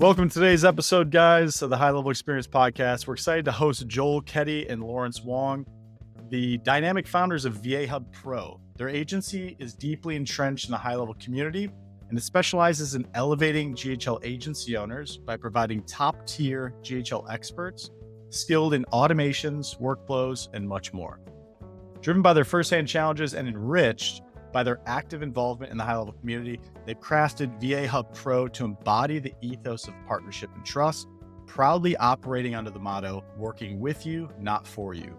Welcome to today's episode, guys, of the High Level Experience Podcast. We're excited to host Joel Ketty and Lawrence Wong, the dynamic founders of VA Hub Pro. Their agency is deeply entrenched in the high level community, and it specializes in elevating GHL agency owners by providing top tier GHL experts skilled in automations, workflows, and much more. Driven by their firsthand challenges and enriched by their active involvement in the high level community, they've crafted VA Hub Pro to embody the ethos of partnership and trust, proudly operating under the motto, working with you, not for you.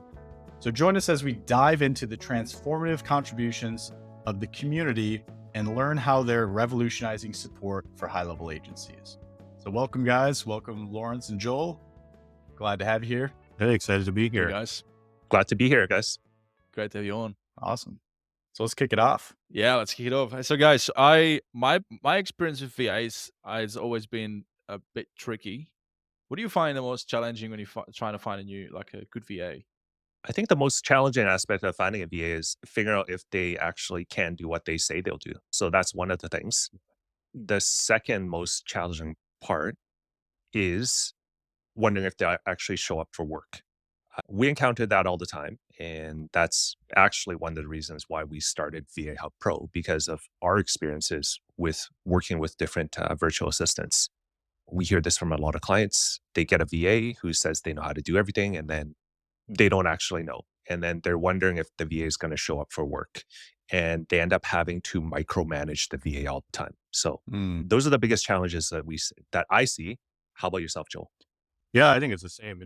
So join us as we dive into the transformative contributions of the community and learn how they're revolutionizing support for high level agencies. So welcome, guys. Welcome, Lawrence and Joel. Glad to have you here. Hey, excited to be Hey here. guys, Glad to be here, guys. great to have you on. Awesome. So let's kick it off. Yeah, let's kick it off. So, guys, my experience with VAs has always been a bit tricky. What do you find the most challenging when you're trying to find a good VA? I think the most challenging aspect of finding a VA is figuring out if they actually can do what they say they'll do. So that's one of the things. The second most challenging part is wondering if they actually show up for work. We encounter that all the time. And that's actually one of the reasons why we started VA Hub Pro, because of our experiences with working with different virtual assistants. We hear this from a lot of clients. They get a VA who says they know how to do everything, and then they don't actually know. And then they're wondering if the VA is going to show up for work. And they end up having to micromanage the VA all the time. So those are the biggest challenges that I see. How about yourself, Joel? Yeah, I think it's the same.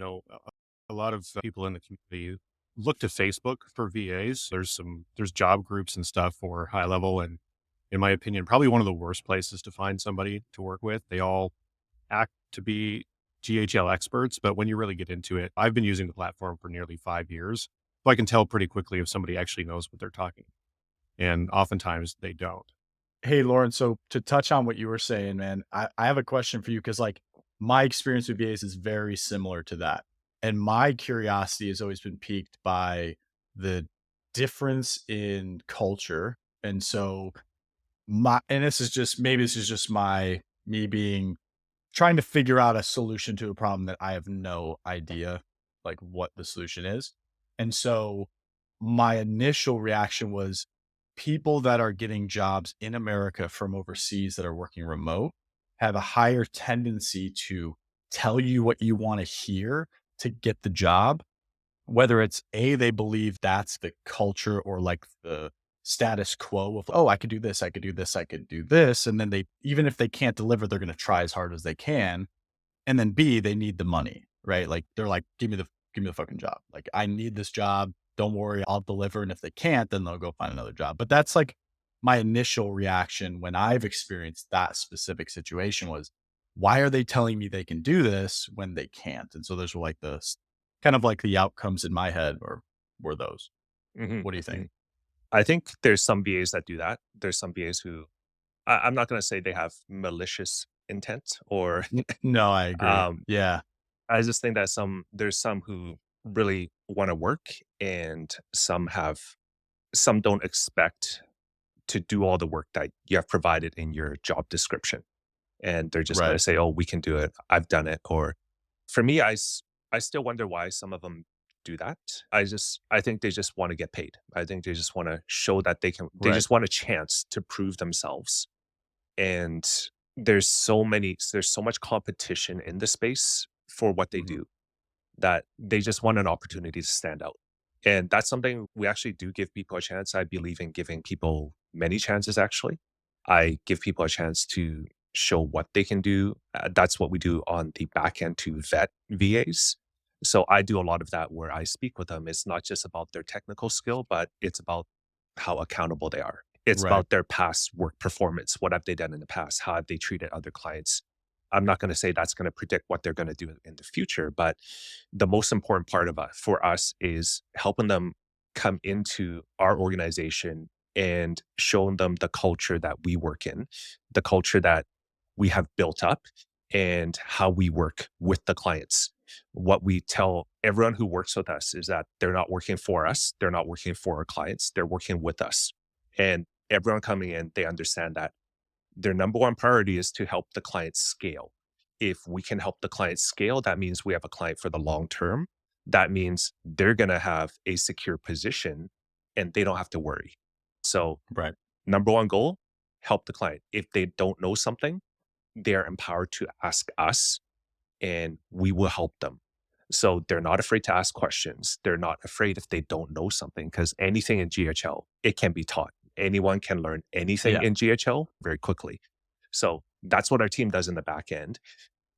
A lot of people in the community look to Facebook for VAs. There's job groups and stuff for high level, and in my opinion, probably one of the worst places to find somebody to work with. They all act to be GHL experts, but when you really get into it, I've been using the platform for nearly 5 years, so I can tell pretty quickly if somebody actually knows what they're talking, and oftentimes they don't. Hey, Lauren. So to touch on what you were saying, man, I have a question for you because like my experience with VAs is very similar to that. And my curiosity has always been piqued by the difference in culture. And so this is just, maybe this is just me being trying to figure out a solution to a problem that I have no idea like what the solution is. And so my initial reaction was people that are getting jobs in America from overseas that are working remote have a higher tendency to tell you what you want to hear to get the job, whether it's they believe that's the culture or like the status quo of, oh, I could do this, I could do this, I could do this. And then even if they can't deliver, they're going to try as hard as they can. And then B, they need the money, right? Like they're like, give me the fucking job. Like I need this job. Don't worry, I'll deliver. And if they can't, then they'll go find another job. But that's like my initial reaction when I've experienced that specific situation was, why are they telling me they can do this when they can't? And so those were like kind of like the outcomes in my head were those. Mhm. What do you think? I think there's some VAs that do that. There's some VAs who I'm not going to say they have malicious intent or No, I agree. um, Yeah. I just think that there's some who really want to work, and some don't expect to do all the work that you have provided in your job description. And they're just going Right. to say, "Oh, we can do it. I've done it." Or for me, I still wonder why some of them do that. I think they just want to get paid. I think they just want to show that they Right. just want a chance to prove themselves. And there's so much competition in the space for what they Mhm. do, that they just want an opportunity to stand out. And that's something we actually do give people a chance. I believe in giving people many chances, actually. I give people a chance to show what they can do. That's what we do on the back end to vet VAs. So I do a lot of that where I speak with them. It's not just about their technical skill, but it's about how accountable they are. It's Right. about their past work performance. What have they done in the past? How have they treated other clients? I'm not going to say that's going to predict what they're going to do in the future, but the most important part of for us is helping them come into our organization and showing them the culture that we work in, the culture that we have built up, and how we work with the clients. What we tell everyone who works with us is that they're not working for us, they're not working for our clients, they're working with us. And everyone coming in, they understand that their number one priority is to help the client scale. If we can help the client scale, that means we have a client for the long term. That means they're going to have a secure position and they don't have to worry. So, Right. number one goal, help the client. If they don't know something, they're empowered to ask us and we will help them. So they're not afraid to ask questions. They're not afraid if they don't know something because anything in GHL, it can be taught. Anyone can learn anything Yeah. in GHL very quickly. So that's what our team does in the back end.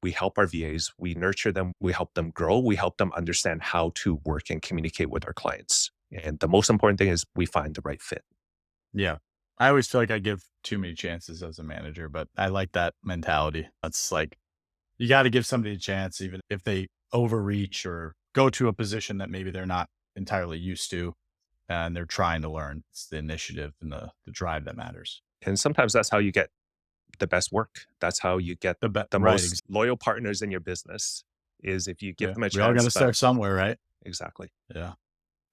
We help our VAs, we nurture them, we help them grow, we help them understand how to work and communicate with our clients. And the most important thing is we find the right fit. Yeah. I always feel like I give too many chances as a manager, but I like that mentality. That's like, you got to give somebody a chance, even if they overreach or go to a position that maybe they're not entirely used to and they're trying to learn. It's the initiative and the drive that matters. And sometimes that's how you get the best work. That's how you get the Right. most loyal partners in your business is if you give Yeah. them a We all got to chance. start somewhere, right? Exactly. Yeah.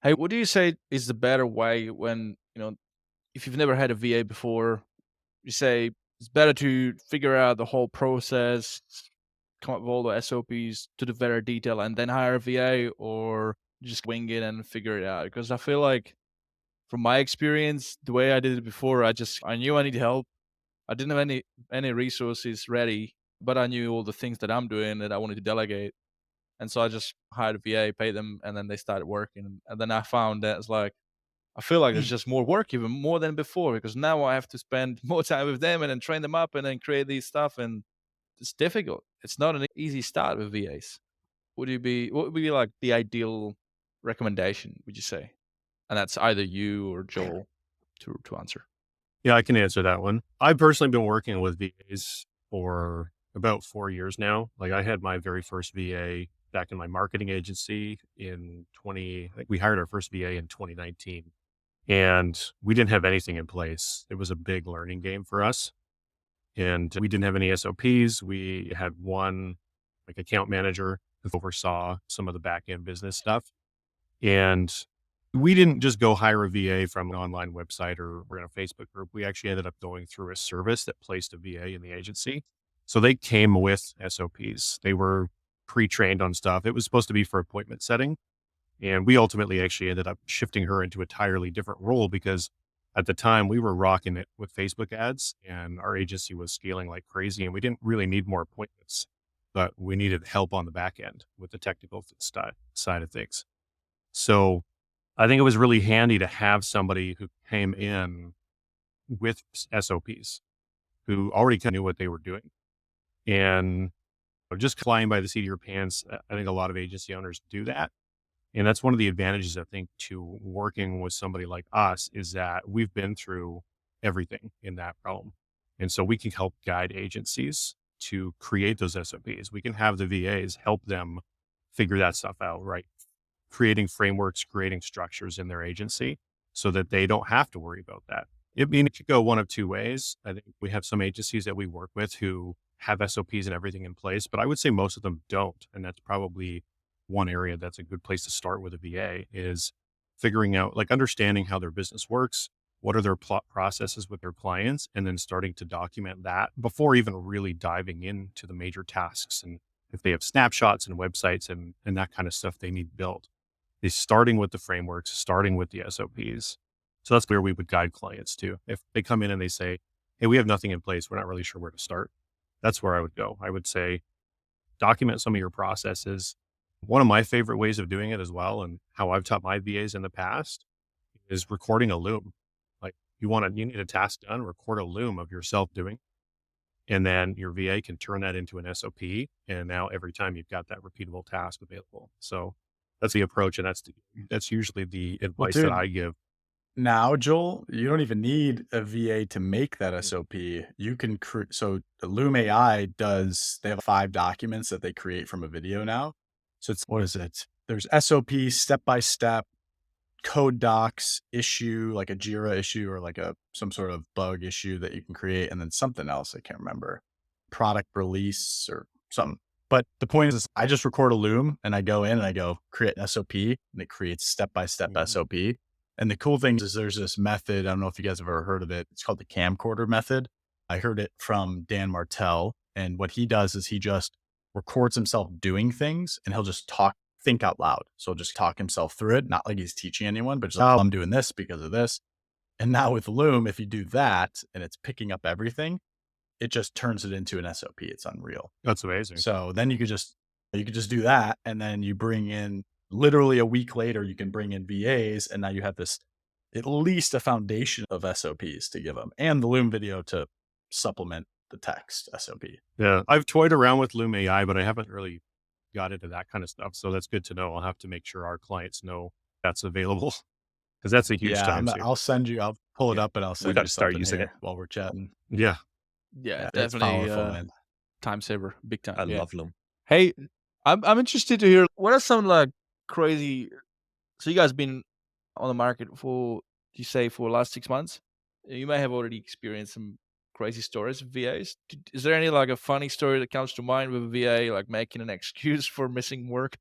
Hey, what do you say is the better way when, if you've never had a VA before, you say it's better to figure out the whole process, come up with all the SOPs to the very detail and then hire a VA, or just wing it and figure it out? Because I feel like from my experience, the way I did it before, I knew I needed help. I didn't have any resources ready, but I knew all the things that I'm doing that I wanted to delegate. And so I just hired a VA, paid them, and then they started working. And then I found that it's like, I feel like there's just more work, even more than before, because now I have to spend more time with them and then train them up and then create these stuff. And it's difficult. It's not an easy start with VAs. What would be like the ideal recommendation, would you say? And that's either you or Joel to answer. Yeah, I can answer that one. I've personally been working with VAs for about 4 years now. Like I had my very first VA back in my marketing agency I think we hired our first VA in 2019 and we didn't have anything in place. It was a big learning game for us and we didn't have any SOPs. We had one like account manager who oversaw some of the back end business stuff. And we didn't just go hire a VA from an online website or we're in a Facebook group. We actually ended up going through a service that placed a VA in the agency. So they came with SOPs. They were pre-trained on stuff. It was supposed to be for appointment setting. And we ultimately actually ended up shifting her into a entirely different role because at the time we were rocking it with Facebook ads and our agency was scaling like crazy and we didn't really need more appointments, but we needed help on the back end with the technical side of things. So I think it was really handy to have somebody who came in with SOPs, who already kind of knew what they were doing. And just flying by the seat of your pants, I think a lot of agency owners do that. And that's one of the advantages, I think, to working with somebody like us is that we've been through everything in that realm. And so we can help guide agencies to create those SOPs. We can have the VAs help them figure that stuff out, right? Creating frameworks, creating structures in their agency so that they don't have to worry about that. It could go one of two ways. I think we have some agencies that we work with who have SOPs and everything in place, but I would say most of them don't. And that's probably one area that's a good place to start with a VA is figuring out, like understanding how their business works, what are their processes with their clients, and then starting to document that before even really diving into the major tasks. And if they have snapshots and websites and that kind of stuff they need built, is starting with the frameworks, starting with the SOPs. So that's where we would guide clients to. If they come in and they say, hey, we have nothing in place, we're not really sure where to start. That's where I would go. I would say, document some of your processes. One of my favorite ways of doing it as well, and how I've taught my VAs in the past, is recording a loom. Like you need a task done, record a loom of yourself doing, and then your VA can turn that into an SOP. And now every time you've got that repeatable task available. So that's the approach, and that's usually the advice that dude, I give. Now, Joel, you don't even need a VA to make that SOP. You can create. So the Loom AI they have 5 documents that they create from a video now. So what is it? There's SOP, step by step, code docs, issue, like a Jira issue or like some sort of bug issue that you can create. And then something else, I can't remember, product release or something. But the point is I just record a Loom and I go in and I go create an SOP and it creates step-by-step SOP. And the cool thing is there's this method. I don't know if you guys have ever heard of it. It's called the camcorder method. I heard it from Dan Martell And what he does is he just records himself doing things, and he'll just think out loud. So he'll just talk himself through it, not like he's teaching anyone, but just, oh, I'm doing this because of this. And now with Loom, if you do that and it's picking up everything, it just turns it into an SOP. It's unreal. That's amazing. So then you could just do that, and then you bring in, literally a week later, you can bring in VAs, and now you have this, at least a foundation of SOPs to give them, and the Loom video to supplement the text SOP. Yeah, I've toyed around with Loom AI, but I haven't really got into that kind of stuff. So that's good to know. I'll have to make sure our clients know that's available, because that's a huge time saver. I'll pull it Yeah. up and I'll We send got you to start something using here it. while we're chatting. Yeah. Yeah, It's definitely powerful, man. time saver, big time. I Yeah. love Loom. Hey, I'm interested to hear what are some like crazy. So you guys been on the market for, you say, for the last 6 months. You may have already experienced some crazy stories with VAs. Is there any like a funny story that comes to mind with a VA, like making an excuse for missing work?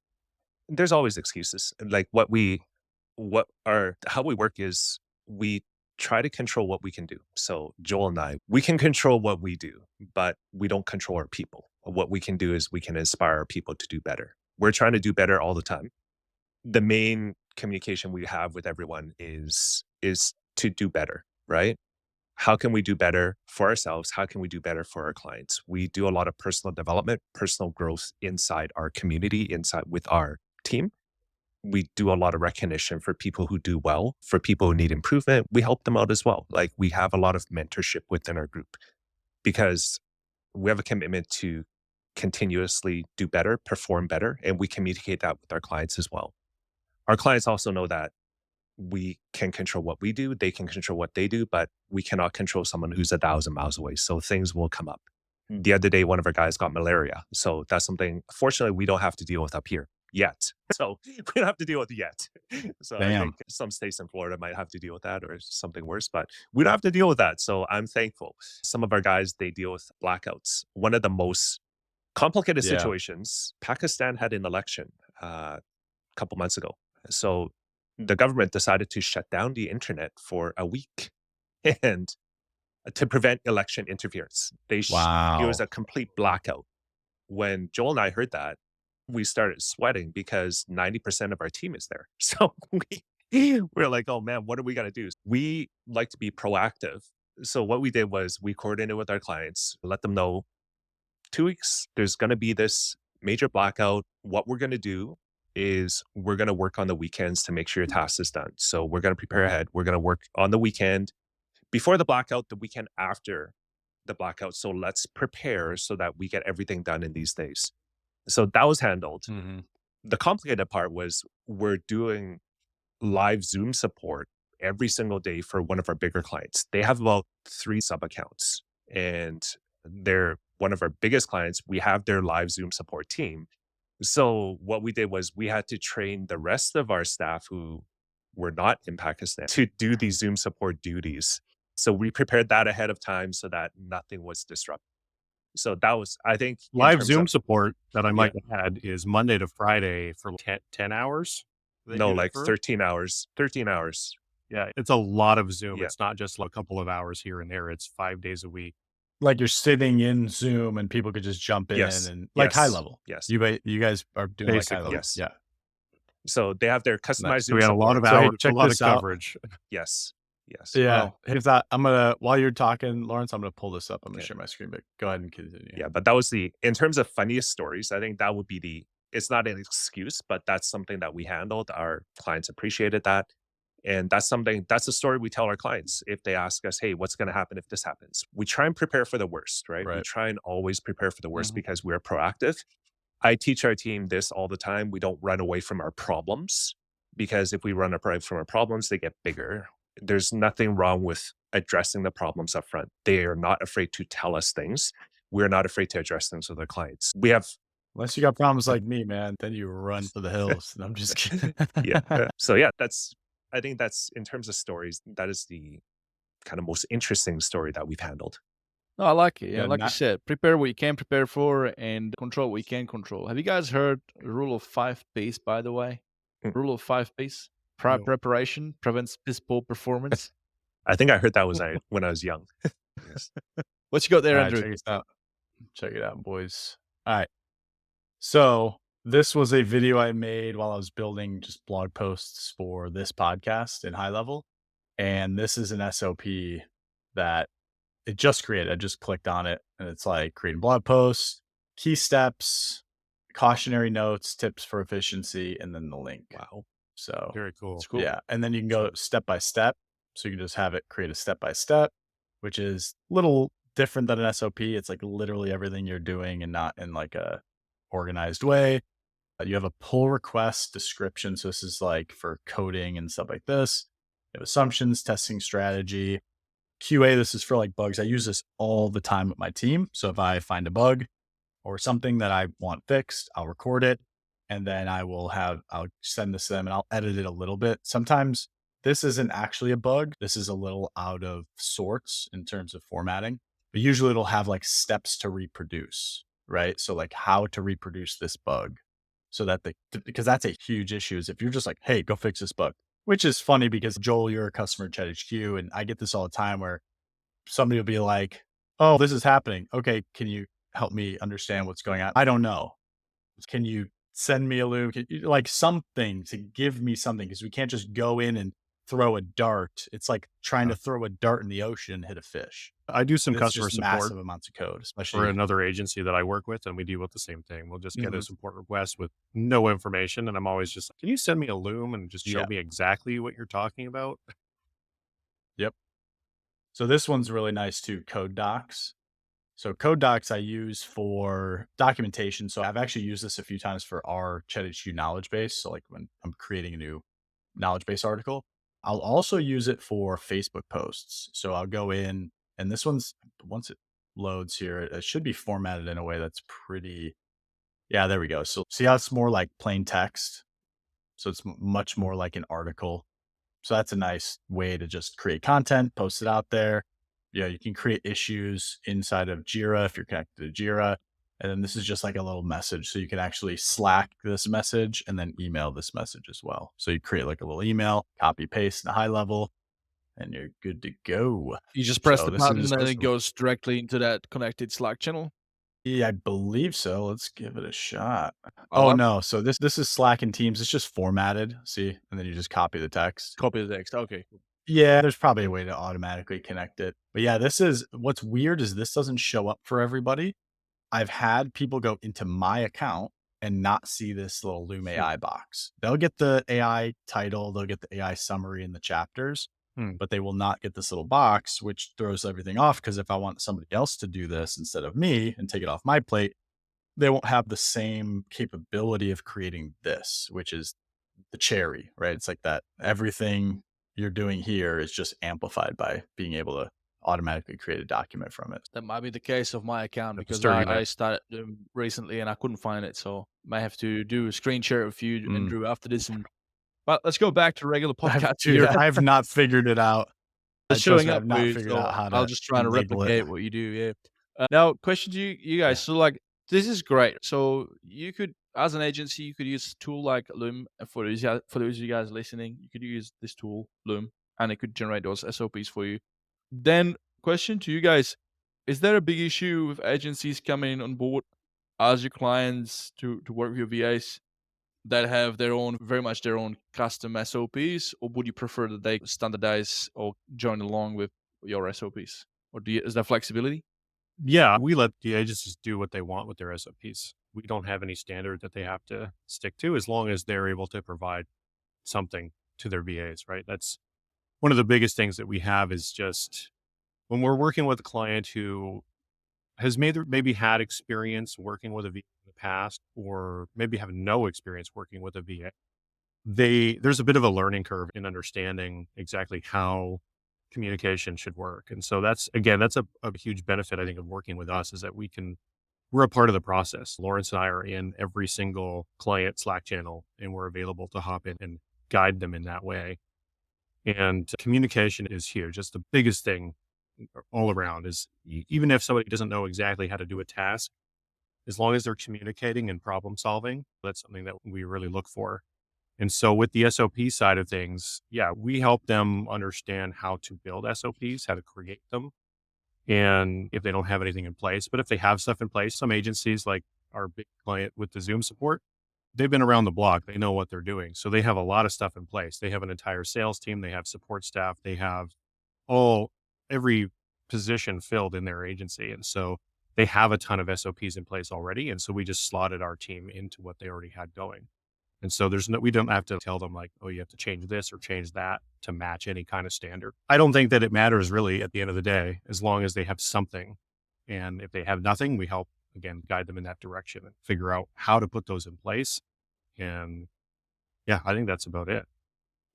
There's always excuses. Like how we work is we try to control what we can do. So Joel and I, we can control what we do, but we don't control our people. What we can do is we can inspire our people to do better. We're trying to do better all the time. The main communication we have with everyone is to do better, right? How can we do better for ourselves? How can we do better for our clients? We do a lot of personal development, personal growth inside our community, inside with our team. We do a lot of recognition for people who do well, for people who need improvement. We help them out as well. Like, we have a lot of mentorship within our group because we have a commitment to continuously do better, perform better, and we communicate that with our clients as well. Our clients also know that we can control what we do, they can control what they do, but we cannot control someone who's 1,000 miles away. So things will come up. The other day, one of our guys got malaria. So that's something, fortunately, we don't have to deal with up here yet. So we don't have to deal with it yet. So I Damn. think some states in Florida might have to deal with that or something worse, but we don't have to deal with that. So I'm thankful. Some of our guys, they deal with blackouts. One of the most complicated Yeah. situations, Pakistan had an election a couple months ago. So the government decided to shut down the internet for a week and to prevent election interference. It was Wow. a complete blackout. When Joel and I heard that, we started sweating because 90% of our team is there. So we're like, oh man, what are we going to do? We like to be proactive. So what we did was we coordinated with our clients, let them know 2 weeks, there's going to be this major blackout. What we're going to do is we're going to work on the weekends to make sure your task is done. So we're going to prepare ahead. We're going to work on the weekend before the blackout, the weekend after the blackout. So let's prepare so that we get everything done in these days. So that was handled. Mhm. The complicated part was we're doing live Zoom support every single day for one of our bigger clients. They have about 3 sub accounts, and they're one of our biggest clients. We have their live Zoom support team. So what we did was we had to train the rest of our staff who were not in Pakistan to do these Zoom support duties. So we prepared that ahead of time so that nothing was disrupted. So that was, I think, in Live terms Zoom of- support that I might add is Monday to Friday for 10 hours. They no, do that like for? 13 hours. 13 hours. Yeah, it's a lot of Zoom. Yeah. It's not just a couple of hours here and there. It's 5 days a week. Like, you're sitting in Zoom and people could just jump in Yes. and like high level. Yes. You guys are doing like high Basically, level. yes. Yeah. So they have their customized Nice. So Zoom we had a lot of support. So, hours, check a lot of this out. coverage. Yes. Yes. Yeah. Wow. If that, while you're talking, Lawrence, I'm going to pull this up. I'm going to Okay. share my screen, but go ahead and continue. Yeah, but that was in terms of funniest stories, I think that would be it's not an excuse, but that's something that we handled. Our clients appreciated that. And that's a story we tell our clients. If they ask us, hey, what's going to happen if this happens? We try and prepare for the worst, right? We Right. try and always prepare for the worst Mhm. because we're proactive. I teach our team this all the time. We don't run away from our problems because if we run away from our problems, they get bigger. There's nothing wrong with addressing the problems up front. They are not afraid to tell us things. We're not afraid to address things with our clients. We have, Unless you got problems like me, man, then you run for the hills. And I'm just kidding. yeah. So yeah, I think that's in terms of stories, that is the kind of most interesting story that we've handled. No, I like it. Yeah, Yeah, like you said, prepare what you can prepare for and control what you can control. Have you guys heard the rule of 5 Ps, by the way? Mm. Rule of 5 Ps. Prior No. preparation prevents piss poor performance. I think I heard that when I was young. Yes. What you got there, All right, Andrew? check this out. Check it out, boys. All right. So this was a video I made while I was building just blog posts for this podcast in High Level. And this is an SOP that it just created. I just clicked on it and it's like creating blog posts, key steps, cautionary notes, tips for efficiency, and then the link. Wow. So Very cool. It's cool. yeah. And then you can go step by step. So you can just have it create a step by step, which is a little different than an SOP. It's like literally everything you're doing and not in like a organized way. You have a pull request description. So this is like for coding and stuff like this. You have assumptions, testing strategy, QA. This is for like bugs. I use this all the time with my team. So if I find a bug or something that I want fixed, I'll record it and then I'll send this to them and I'll edit it a little bit. Sometimes this isn't actually a bug. This is a little out of sorts in terms of formatting, but usually it'll have like steps to reproduce, right? So like how to reproduce this bug so that because that's a huge issue is if you're just like, hey, go fix this bug, which is funny because Joel, you're a customer at ChatHQ and I get this all the time where somebody will be like, oh, this is happening. Okay. Can you help me understand what's going on? I don't know. Can you send me a loom? Like something to give me something because we can't just go in and throw a dart. It's like trying to throw a dart in the ocean and hit a fish. I do some It's customer just support massive amounts of code, for especially another agency that I work with, and we deal with the same thing. We'll just get a Mhm. support request with no information, and I'm always just like, can you send me a loom and just show Yeah. me exactly what you're talking about? Yep. So this one's really nice too, Code Docs. So Code Docs I use for documentation. So I've actually used this a few times for our ChatHQ knowledge base. So like when I'm creating a new knowledge base article, I'll also use it for Facebook posts. So I'll go in and this one's once it loads here, it should be formatted in a way that's pretty, yeah, there we go. So see how it's more like plain text. So it's much more like an article. So that's a nice way to just create content, post it out there. Yeah, you can create issues inside of Jira if you're connected to Jira. And then this is just like a little message. So you can actually Slack this message and then email this message as well. So you create like a little email, copy paste in a High Level, and you're good to go. You just press So the this is button just and it awesome. goes directly into that connected Slack channel. Yeah, I believe so. Let's give it a shot. Oh, Oh I'm no. So this is Slack and Teams. It's just formatted. See, and then you just copy the text. copy the text. Okay. Yeah, there's probably a way to automatically connect it. But yeah, this is what's weird is this doesn't show up for everybody. I've had people go into my account and not see this little Loom AI box. They'll get the AI title, they'll get the AI summary in the chapters, but they will not get this little box, which throws everything off. Because if I want somebody else to do this instead of me and take it off my plate, they won't have the same capability of creating this, which is the cherry, right? It's like that everything you're doing here is just amplified by being able to automatically create a document from it. That might be the case of my account because Sure, you I might. started recently and I couldn't find it. So might have to do a screen share with you and Mm. Drew after this. And well, let's go back to regular podcast Dude, here. I've not figured it out. It's Trust showing me, up I've for not you, figured so out how I'll to just try to label it. replicate what you do. Yeah. Now, question to you guys. Yeah. So, like, this is great. So, you could, as an agency, you could use a tool like Loom. And for those of you guys listening, you could use this tool, Loom, and it could generate those SOPs for you. Then, question to you guys: is there a big issue with agencies coming on board as your clients to work with your VAs that have their own, very much their own custom SOPs, or would you prefer that they standardize or join along with your SOPs? Or is there flexibility? Yeah, we let the agencies do what they want with their SOPs. We don't have any standard that they have to stick to as long as they're able to provide something to their VAs, right? That's one of the biggest things that we have is just when we're working with a client who has maybe had experience working with a VA in the past, or maybe have no experience working with a VA. There's a bit of a learning curve in understanding exactly how communication should work. And so that's a huge benefit, I think, of working with us is that we're a part of the process. Lawrence and I are in every single client Slack channel and we're available to hop in and guide them in that way. And communication is huge. That's the biggest thing all around is even if somebody doesn't know exactly how to do a task, as long as they're communicating and problem solving, that's something that we really look for. And so with the SOP side of things, yeah, we help them understand how to build SOPs, how to create them, And if they don't have anything in place, but if they have stuff in place, some agencies like our big client with the Zoom support, they've been around the block. They know what they're doing. So they have a lot of stuff in place. They have an entire sales team. They have support staff. They have all every position filled in their agency. And so they have a ton of SOPs in place already. And so we just slotted our team into what they already had going. And so we don't have to tell them like, oh, you have to change this or change that to match any kind of standard. I don't think that it matters really at the end of the day, as long as they have something. And if they have nothing, we help again, guide them in that direction and figure out how to put those in place. And yeah, I think that's about it.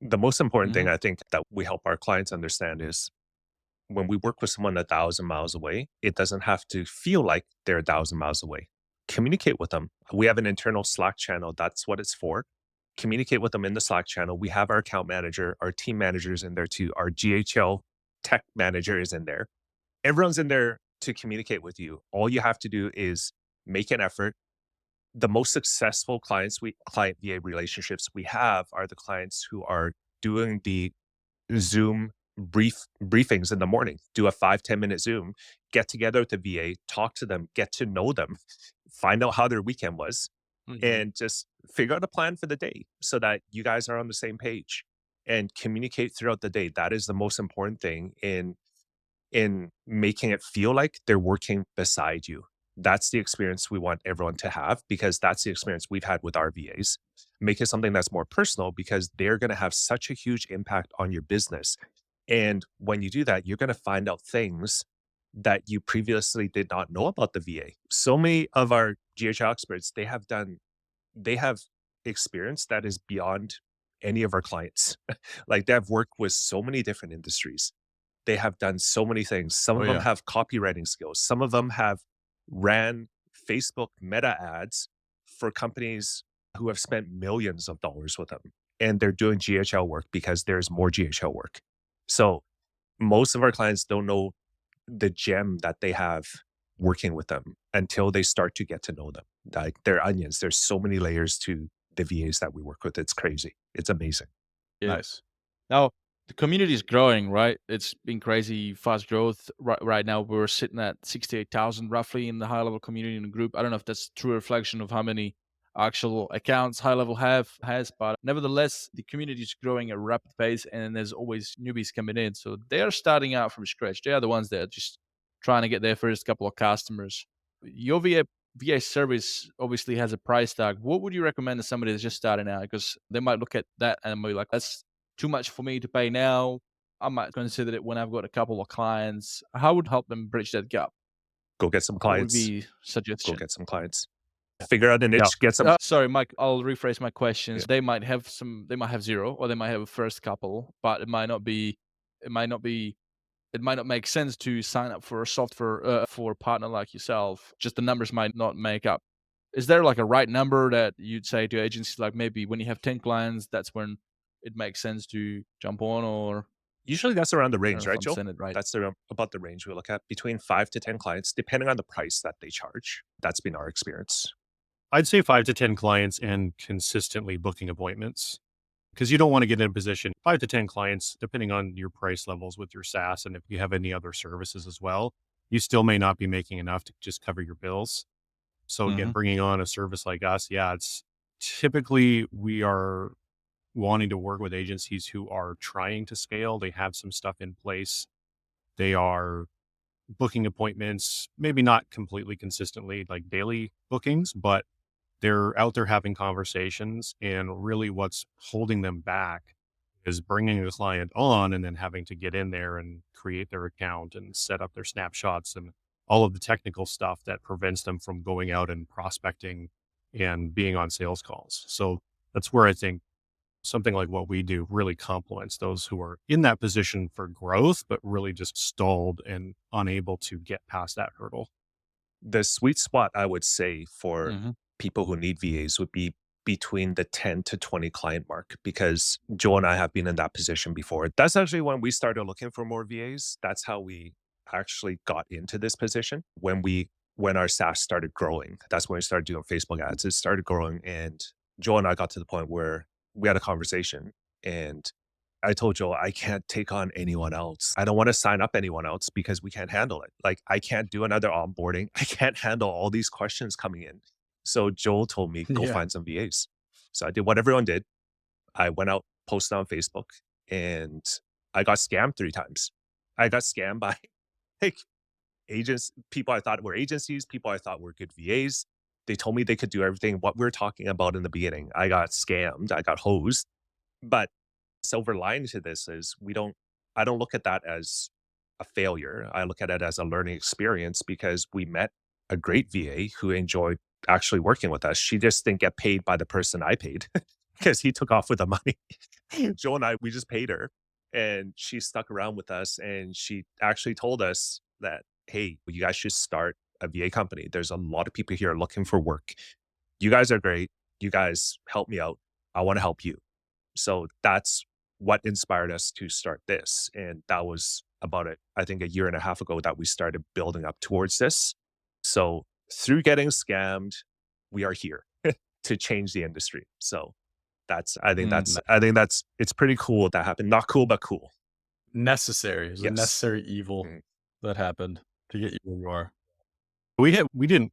The most important thing Mhm. I think that we help our clients understand is when we work with someone 1,000 miles away, it doesn't have to feel like they're 1,000 miles away. Communicate with them. We have an internal Slack channel. That's what it's for. Communicate with them in the Slack channel. We have our account manager, our team managers in there too. Our GHL tech manager is in there. Everyone's in there to communicate with you. All you have to do is make an effort. The most successful client VA relationships we have are the clients who are doing the Zoom briefings in the morning. Do a 5-10 minute Zoom, get together with the VA, talk to them, get to know them, find out how their weekend was, Mhm. and just figure out a plan for the day so that you guys are on the same page and communicate throughout the day. That is the most important thing in making it feel like they're working beside you. That's the experience we want everyone to have because that's the experience we've had with our VAs. Make it something that's more personal because they're going to have such a huge impact on your business. And when you do that, you're going to find out things that you previously did not know about the VA. So many of our GHL experts, they have experience that is beyond any of our clients. Like they have worked with so many different industries. They have done so many things. Some Oh of them yeah. have copywriting skills. Some of them have ran Facebook meta ads for companies who have spent millions of dollars with them. And they're doing GHL work because there's more GHL work. So most of our clients don't know the gem that they have working with them until they start to get to know them. Like they're onions. There's so many layers to the VAs that we work with. It's crazy. It's amazing. Yeah. Nice. Now, the community is growing, right? It's been crazy fast growth. Right now, we're sitting at 68,000 roughly in the high level community in the group. I don't know if that's a true reflection of how many actual accounts high level has, but nevertheless, the community is growing at a rapid pace, and there's always newbies coming in. So they are starting out from scratch. They are the ones that are just trying to get their first couple of customers. Your VA service obviously has a price tag. What would you recommend to somebody that's just starting out? Because they might look at that and be like, that's too much for me to pay now. I might consider it when I've got a couple of clients. How would help them bridge that gap? Go get some What would clients. be Go suggestion? get some clients. Figure out a niche, Yeah. get some. Sorry, Mike. I'll rephrase my questions. Yeah. They might have some. They might have zero, or they might have a first couple, but it might not be. It might not be. It might not make sense to sign up for a software for a partner like yourself. Just the numbers might not make up. Is there like a right number that you'd say to agencies, like maybe when you have 10 clients, that's when it makes sense to jump on, or Usually that's around the I don't range, know if right, I'm Joe? saying it right. That's about the range we look at between 5 to 10 clients, depending on the price that they charge. That's been our experience. I'd say 5 to 10 clients and consistently booking appointments because you don't want to get in a position 5 to 10 clients, depending on your price levels with your SaaS. And if you have any other services as well, you still may not be making enough to just cover your bills. So again, Mhm. bringing on a service like us, yeah, it's typically we are wanting to work with agencies who are trying to scale. They have some stuff in place. They are booking appointments, maybe not completely consistently like daily bookings, but they're out there having conversations. And really what's holding them back is bringing a client on and then having to get in there and create their account and set up their snapshots and all of the technical stuff that prevents them from going out and prospecting and being on sales calls. So that's where I think something like what we do really complements those who are in that position for growth, but really just stalled and unable to get past that hurdle. The sweet spot, I would say, for Mhm. people who need VAs would be between the 10 to 20 client mark because Joe and I have been in that position before. That's actually when we started looking for more VAs. That's how we actually got into this position when our SaaS started growing. That's when we started doing Facebook ads. It started growing and Joe and I got to the point where we had a conversation and I told Joel, I can't take on anyone else. I don't want to sign up anyone else because we can't handle it. Like, I can't do another onboarding. I can't handle all these questions coming in. So Joel told me, go Yeah. find some VAs. So I did what everyone did. I went out, posted on Facebook, and I got scammed 3 times. I got scammed by like agents, people I thought were agencies, people I thought were good VAs. They told me they could do everything what we were talking about in the beginning. I got scammed, I got hosed. But silver lining to this is I don't look at that as a failure. I look at it as a learning experience because we met a great VA who enjoyed actually working with us. She just didn't get paid by the person I paid because he took off with the money. Joe and I, we just paid her and she stuck around with us and she actually told us that, hey, you guys should start a VA company. There's a lot of people here looking for work. You guys are great. You guys help me out. I want to help you. So that's what inspired us to start this. And that was about it, I think, a year and a half ago that we started building up towards this. So through getting scammed, we are here to change the industry. So I think that's, it's pretty cool that happened. Not cool, but cool. Necessary. It was a Yes. necessary evil Mhm. that happened to get you where you are. We didn't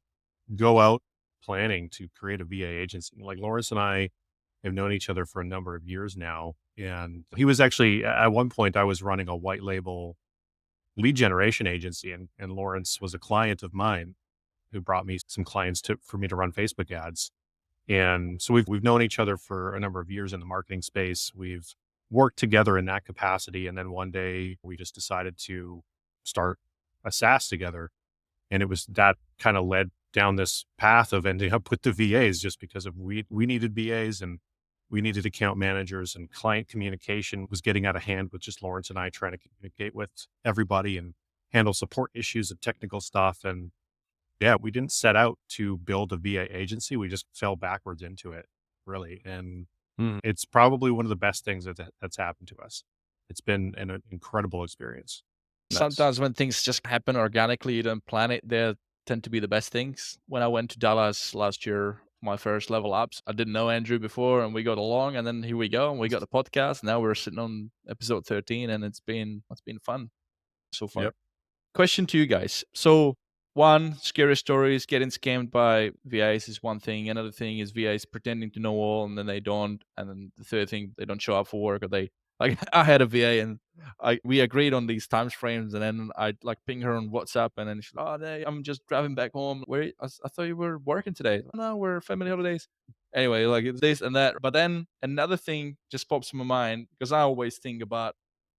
go out planning to create a VA agency. Like Lawrence and I have known each other for a number of years now. And he was actually, at one point, I was running a white label lead generation agency, and Lawrence was a client of mine who brought me some clients for me to run Facebook ads. And so we've known each other for a number of years in the marketing space. We've worked together in that capacity. And then one day we just decided to start a SaaS together. And it was that kind of led down this path of ending up with the VAs just because of we needed VAs and we needed account managers, and client communication was getting out of hand with just Lawrence and I trying to communicate with everybody and handle support issues and technical stuff. And yeah, we didn't set out to build a VA agency. We just fell backwards into it, really. And it's probably one of the best things that's happened to us. It's been an incredible experience. Nice. Sometimes when things just happen organically, you don't plan it, they tend to be the best things. When I went to Dallas last year, my first level ups, I didn't know Andrew before and we got along, and then here we go and we got the podcast. Now we're sitting on episode 13 and it's been fun so far. Yep. Question to you guys. So one, scary stories, getting scammed by VAs is one thing. Another thing is VAs pretending to know all and then they don't. And then the third thing, they don't show up for work, or they like I had a VA and we agreed on these times frames, and then I like ping her on WhatsApp, and then she's like, "Oh, hey, I'm just driving back home. Where I thought you were working today." No, we're family holidays. Anyway, like it's this and that. But then another thing just pops in my mind because I always think about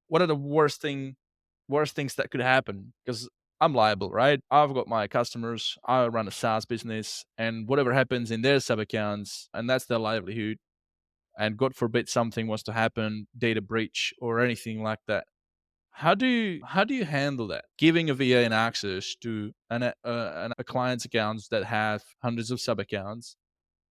what are the worst things that could happen, because I'm liable, right? I've got my customers, I run a SaaS business, and whatever happens in their sub accounts, and that's their livelihood. And God forbid something was to happen, data breach or anything like that. How do you handle that? Giving a VA an access to a client's accounts that have hundreds of sub accounts.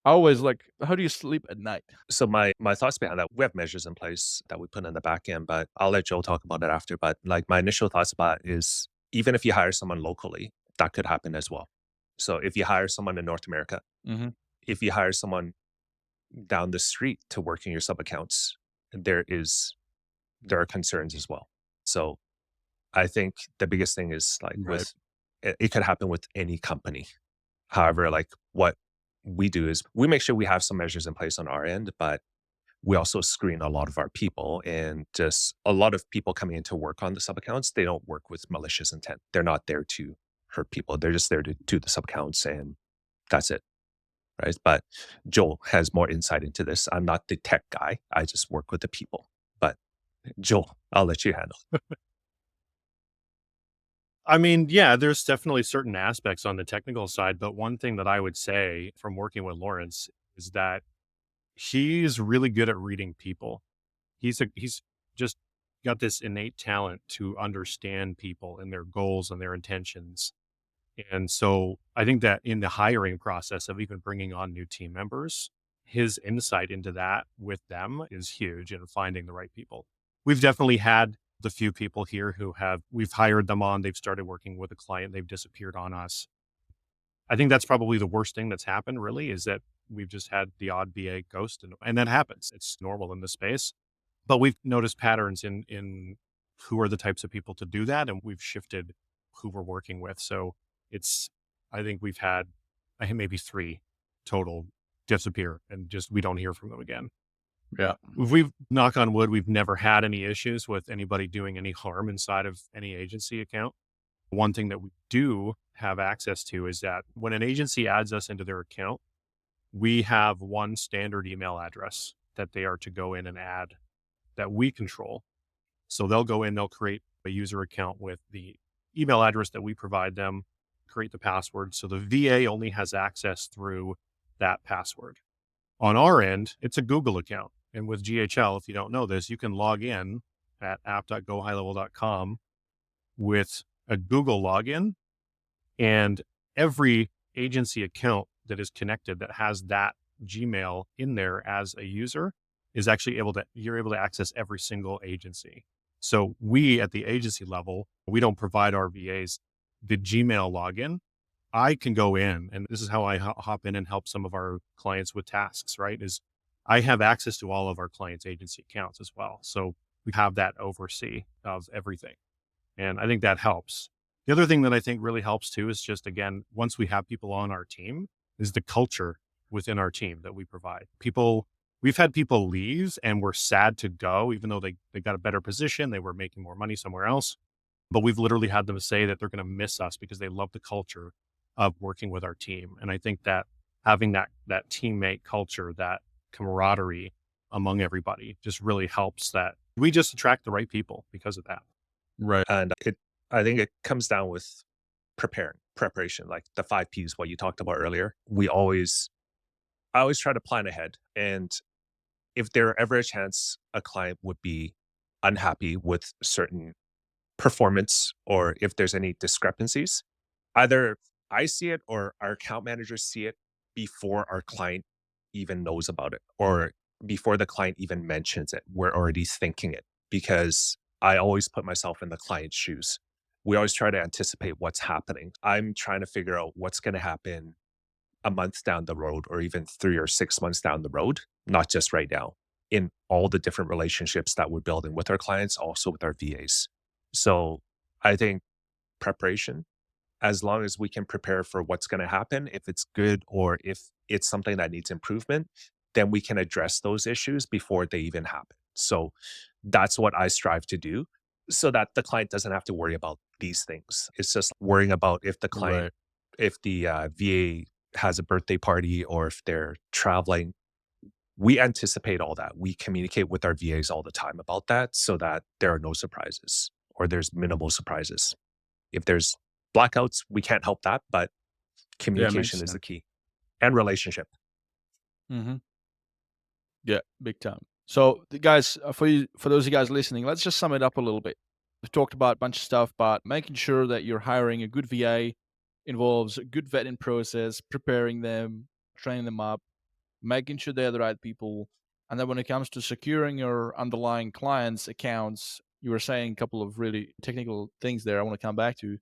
I always like, how do you sleep at night? So my thoughts behind that, we have measures in place that we put in the back end, but I'll let Joe talk about it after. But like my initial thoughts about it is even if you hire someone locally, that could happen as well. So if you hire someone in North America, Mm-hmm. if you hire someone down the street to work in your sub accounts, there are concerns as well. So I think the biggest thing is like Right. it could happen with any company. However, like what we do is we make sure we have some measures in place on our end, but we also screen a lot of our people, and just a lot of people coming in to work on the sub accounts, they don't work with malicious intent. They're not there to hurt people. They're just there to do the sub accounts, and that's it. Right. But Joel has more insight into this. I'm not the tech guy. I just work with the people. But Joel, I'll let you handle. I mean, yeah, there's definitely certain aspects on the technical side, but one thing that I would say from working with Lawrence is that he's really good at reading people. He's just got this innate talent to understand people and their goals and their intentions. And so I think that in the hiring process of even bringing on new team members, his insight into that with them is huge in finding the right people. We've definitely had the few people here we've hired them on, they've started working with a client, they've disappeared on us. I think that's probably the worst thing that's happened, really, is that we've just had the odd VA ghost, and that happens. It's normal in this space. But we've noticed patterns in who are the types of people to do that, and we've shifted who we're working with. So it's, I think we've had, I think maybe 3 total disappear and just we don't hear from them again. Yeah. We've, knock on wood, we've never had any issues with anybody doing any harm inside of any agency account. One thing that we do have access to is that when an agency adds us into their account, we have one standard email address that they are to go in and add that we control. So they'll go in, they'll create a user account with the email address that we provide them, create the password. So the VA only has access through that password. On our end, it's a Google account. And with GHL, if you don't know this, you can log in at app.gohighlevel.com with a Google login, and every agency account that is connected that has that Gmail in there as a user is actually you're able to access every single agency. So we at the agency level, we don't provide our VAs the Gmail login. I can go in, and this is how I hop in and help some of our clients with tasks, right? Is I have access to all of our clients' agency accounts as well. So we have that oversee of everything. And I think that helps. The other thing that I think really helps too is just, again, once we have people on our team, is the culture within our team that we provide. We've had people leave and we're sad to go, even though they got a better position, they were making more money somewhere else. But we've literally had them say that they're going to miss us because they love the culture of working with our team. And I think that having that teammate culture, that camaraderie among everybody just really helps that we just attract the right people because of that. Right. And I think it comes down with preparation, like the 5 Ps, what you talked about earlier. I always try to plan ahead. And if there ever a chance a client would be unhappy with certain performance, or if there's any discrepancies, either I see it or our account managers see it before our client even knows about it, or before the client even mentions it. We're already thinking it, because I always put myself in the client's shoes. We always try to anticipate what's happening. I'm trying to figure out what's going to happen a month down the road, or even 3 or 6 months down the road, not just right now, in all the different relationships that we're building with our clients, also with our VAs. So I think preparation, as long as we can prepare for what's going to happen, if it's good or if it's something that needs improvement, then we can address those issues before they even happen. So that's what I strive to do, so that the client doesn't have to worry about these things. It's just worrying about if the client, Right. if the VA has a birthday party or if they're traveling. We anticipate all that. We communicate with our VAs all the time about that, so that there are no surprises, or there's minimal surprises. If there's blackouts, we can't help that, but Yeah, makes communication is the sense. key, and relationship. Mm-hmm. Yeah, big time. So, guys, for those of you guys listening, let's just sum it up a little bit. We've talked about a bunch of stuff, but making sure that you're hiring a good VA involves a good vetting process, preparing them, training them up, making sure they're the right people. And then when it comes to securing your underlying clients' accounts, you were saying a couple of really technical things there I want to come back to.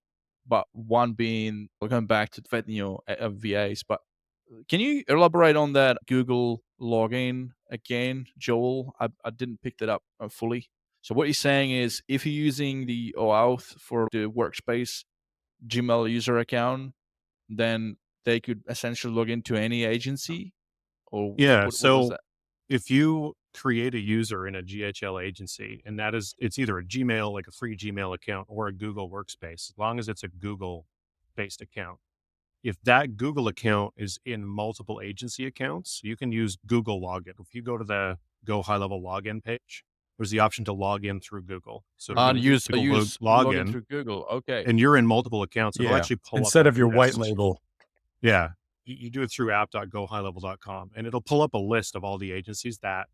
But one being, we're going back to vetting your VAs. But can you elaborate on that Google login again, Joel? I didn't pick that up fully. So what you're saying is, if you're using the OAuth for the workspace Gmail user account, then they could essentially log into any agency, or Yeah. what was So that? if you create a user in a GHL agency, and it's either a Gmail, like a free Gmail account, or a Google Workspace, as long as it's a Google based account. If that Google account is in multiple agency accounts, you can use Google login. If you go to the Go High Level login page, there's the option to log in through Google. So And you use Google login login, through Google. Okay. and you're in multiple accounts. It'll Yeah. actually pull up Instead of your white list. label. Yeah. You do it through app.gohighlevel.com, and it'll pull up a list of all the agencies that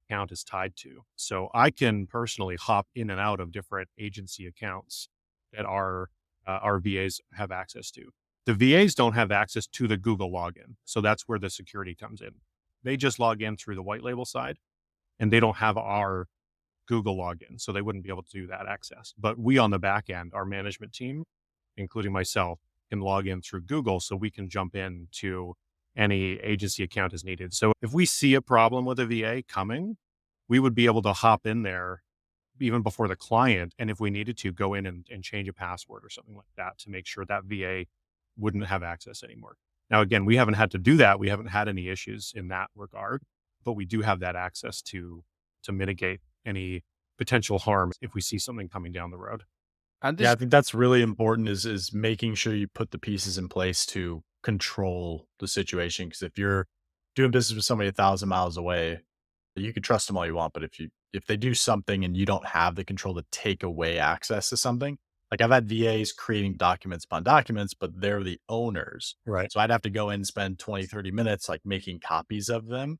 account is tied to. So I can personally hop in and out of different agency accounts that our VAs have access to. The VAs don't have access to the Google login. So that's where the security comes in. They just log in through the white label side, and they don't have our Google login. So they wouldn't be able to do that access. But we on the back end, our management team, including myself, can log in through Google, so we can jump in to any agency account as needed. So if we see a problem with a VA coming, we would be able to hop in there even before the client. And if we needed to go in and change a password or something like that to make sure that VA wouldn't have access anymore. Now, again, we haven't had to do that. We haven't had any issues in that regard, but we do have that access to mitigate any potential harm if we see something coming down the road. And Yeah, I this, think that's really important is making sure you put the pieces in place to control the situation. Because if you're doing business with somebody 1,000 miles away, you can trust them all you want, but if they do something and you don't have the control to take away access to something, like I've had VAs creating documents upon documents, but they're the owners. Right. So I'd have to go in and spend 20, 30 minutes like making copies of them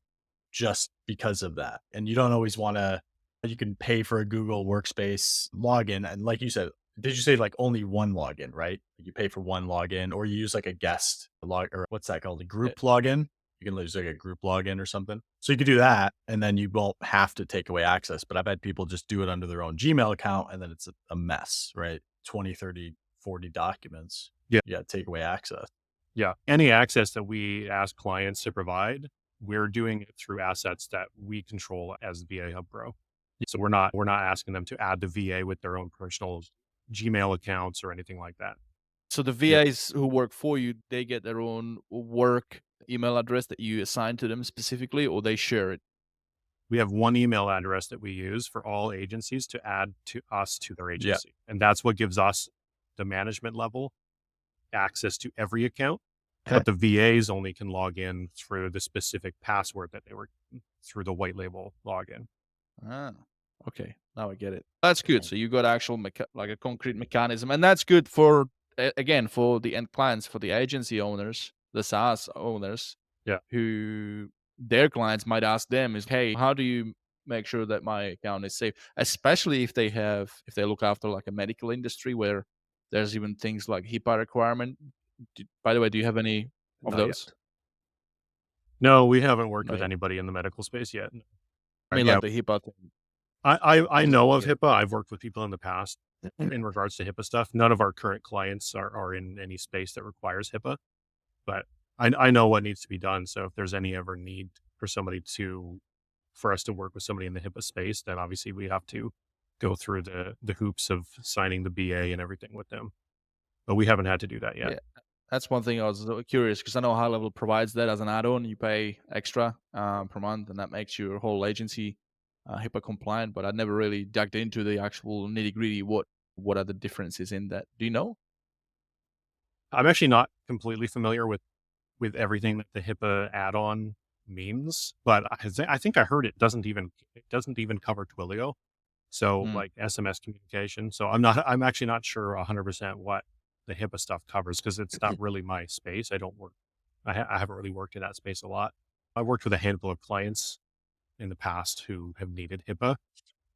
just because of that. And you don't always want to, you can pay for a Google Workspace login. And like you said, did you say like only one login, right? You pay for one login or you use like a guest log or what's that called? A group login. You can use like a group login or something. So you could do that and then you won't have to take away access. But I've had people just do it under their own Gmail account and then it's a mess, right? 20, 30, 40 documents. Yeah. You got to take away access. Yeah. Any access that we ask clients to provide, we're doing it through assets that we control as VA Hub Pro. So we're not asking them to add the VA with their own personal Gmail accounts or anything like that. so the VAs who work for you, they get their own work email address that you assign to them specifically, or they share it. We have one email address that we use for all agencies to add to us to their Yeah. agency. And that's what gives us the management level access to every account. But the VAs only can log in through the specific password that they were through the white label login. Ah, okay. Now I get it. That's good. So you got actual like a concrete mechanism, and that's good for again for the end clients, for the agency owners, the SaaS owners, Yeah. who their clients might ask them is, hey, how do you make sure that my account is safe? Especially if they look after like a medical industry where there's even things like HIPAA requirement. By the way, do you have any of Not yet. those? No, we haven't worked Not with yet. anybody in the medical space yet. I mean, Yeah. like the HIPAA thing. I know of Yeah. HIPAA. I've worked with people in the past in regards to HIPAA stuff. None of our current clients are in any space that requires HIPAA, but I know what needs to be done. So if there's any ever need for for us to work with somebody in the HIPAA space, then obviously we have to go through the hoops of signing the BA and everything with them. But we haven't had to do that yet. Yeah. That's one thing I was curious because I know High Level provides that as an add-on. You pay extra per month, and that makes your whole agency HIPAA compliant. But I never really dug into the actual nitty-gritty. What are the differences in that? Do you know? I'm actually not completely familiar with everything that the HIPAA add-on means, but I think I heard it doesn't even cover Twilio. So like SMS communication. So I'm actually not sure 100% what the HIPAA stuff covers because it's not really my space. I don't work. I haven't really worked in that space a lot. I've worked with a handful of clients in the past who have needed HIPAA,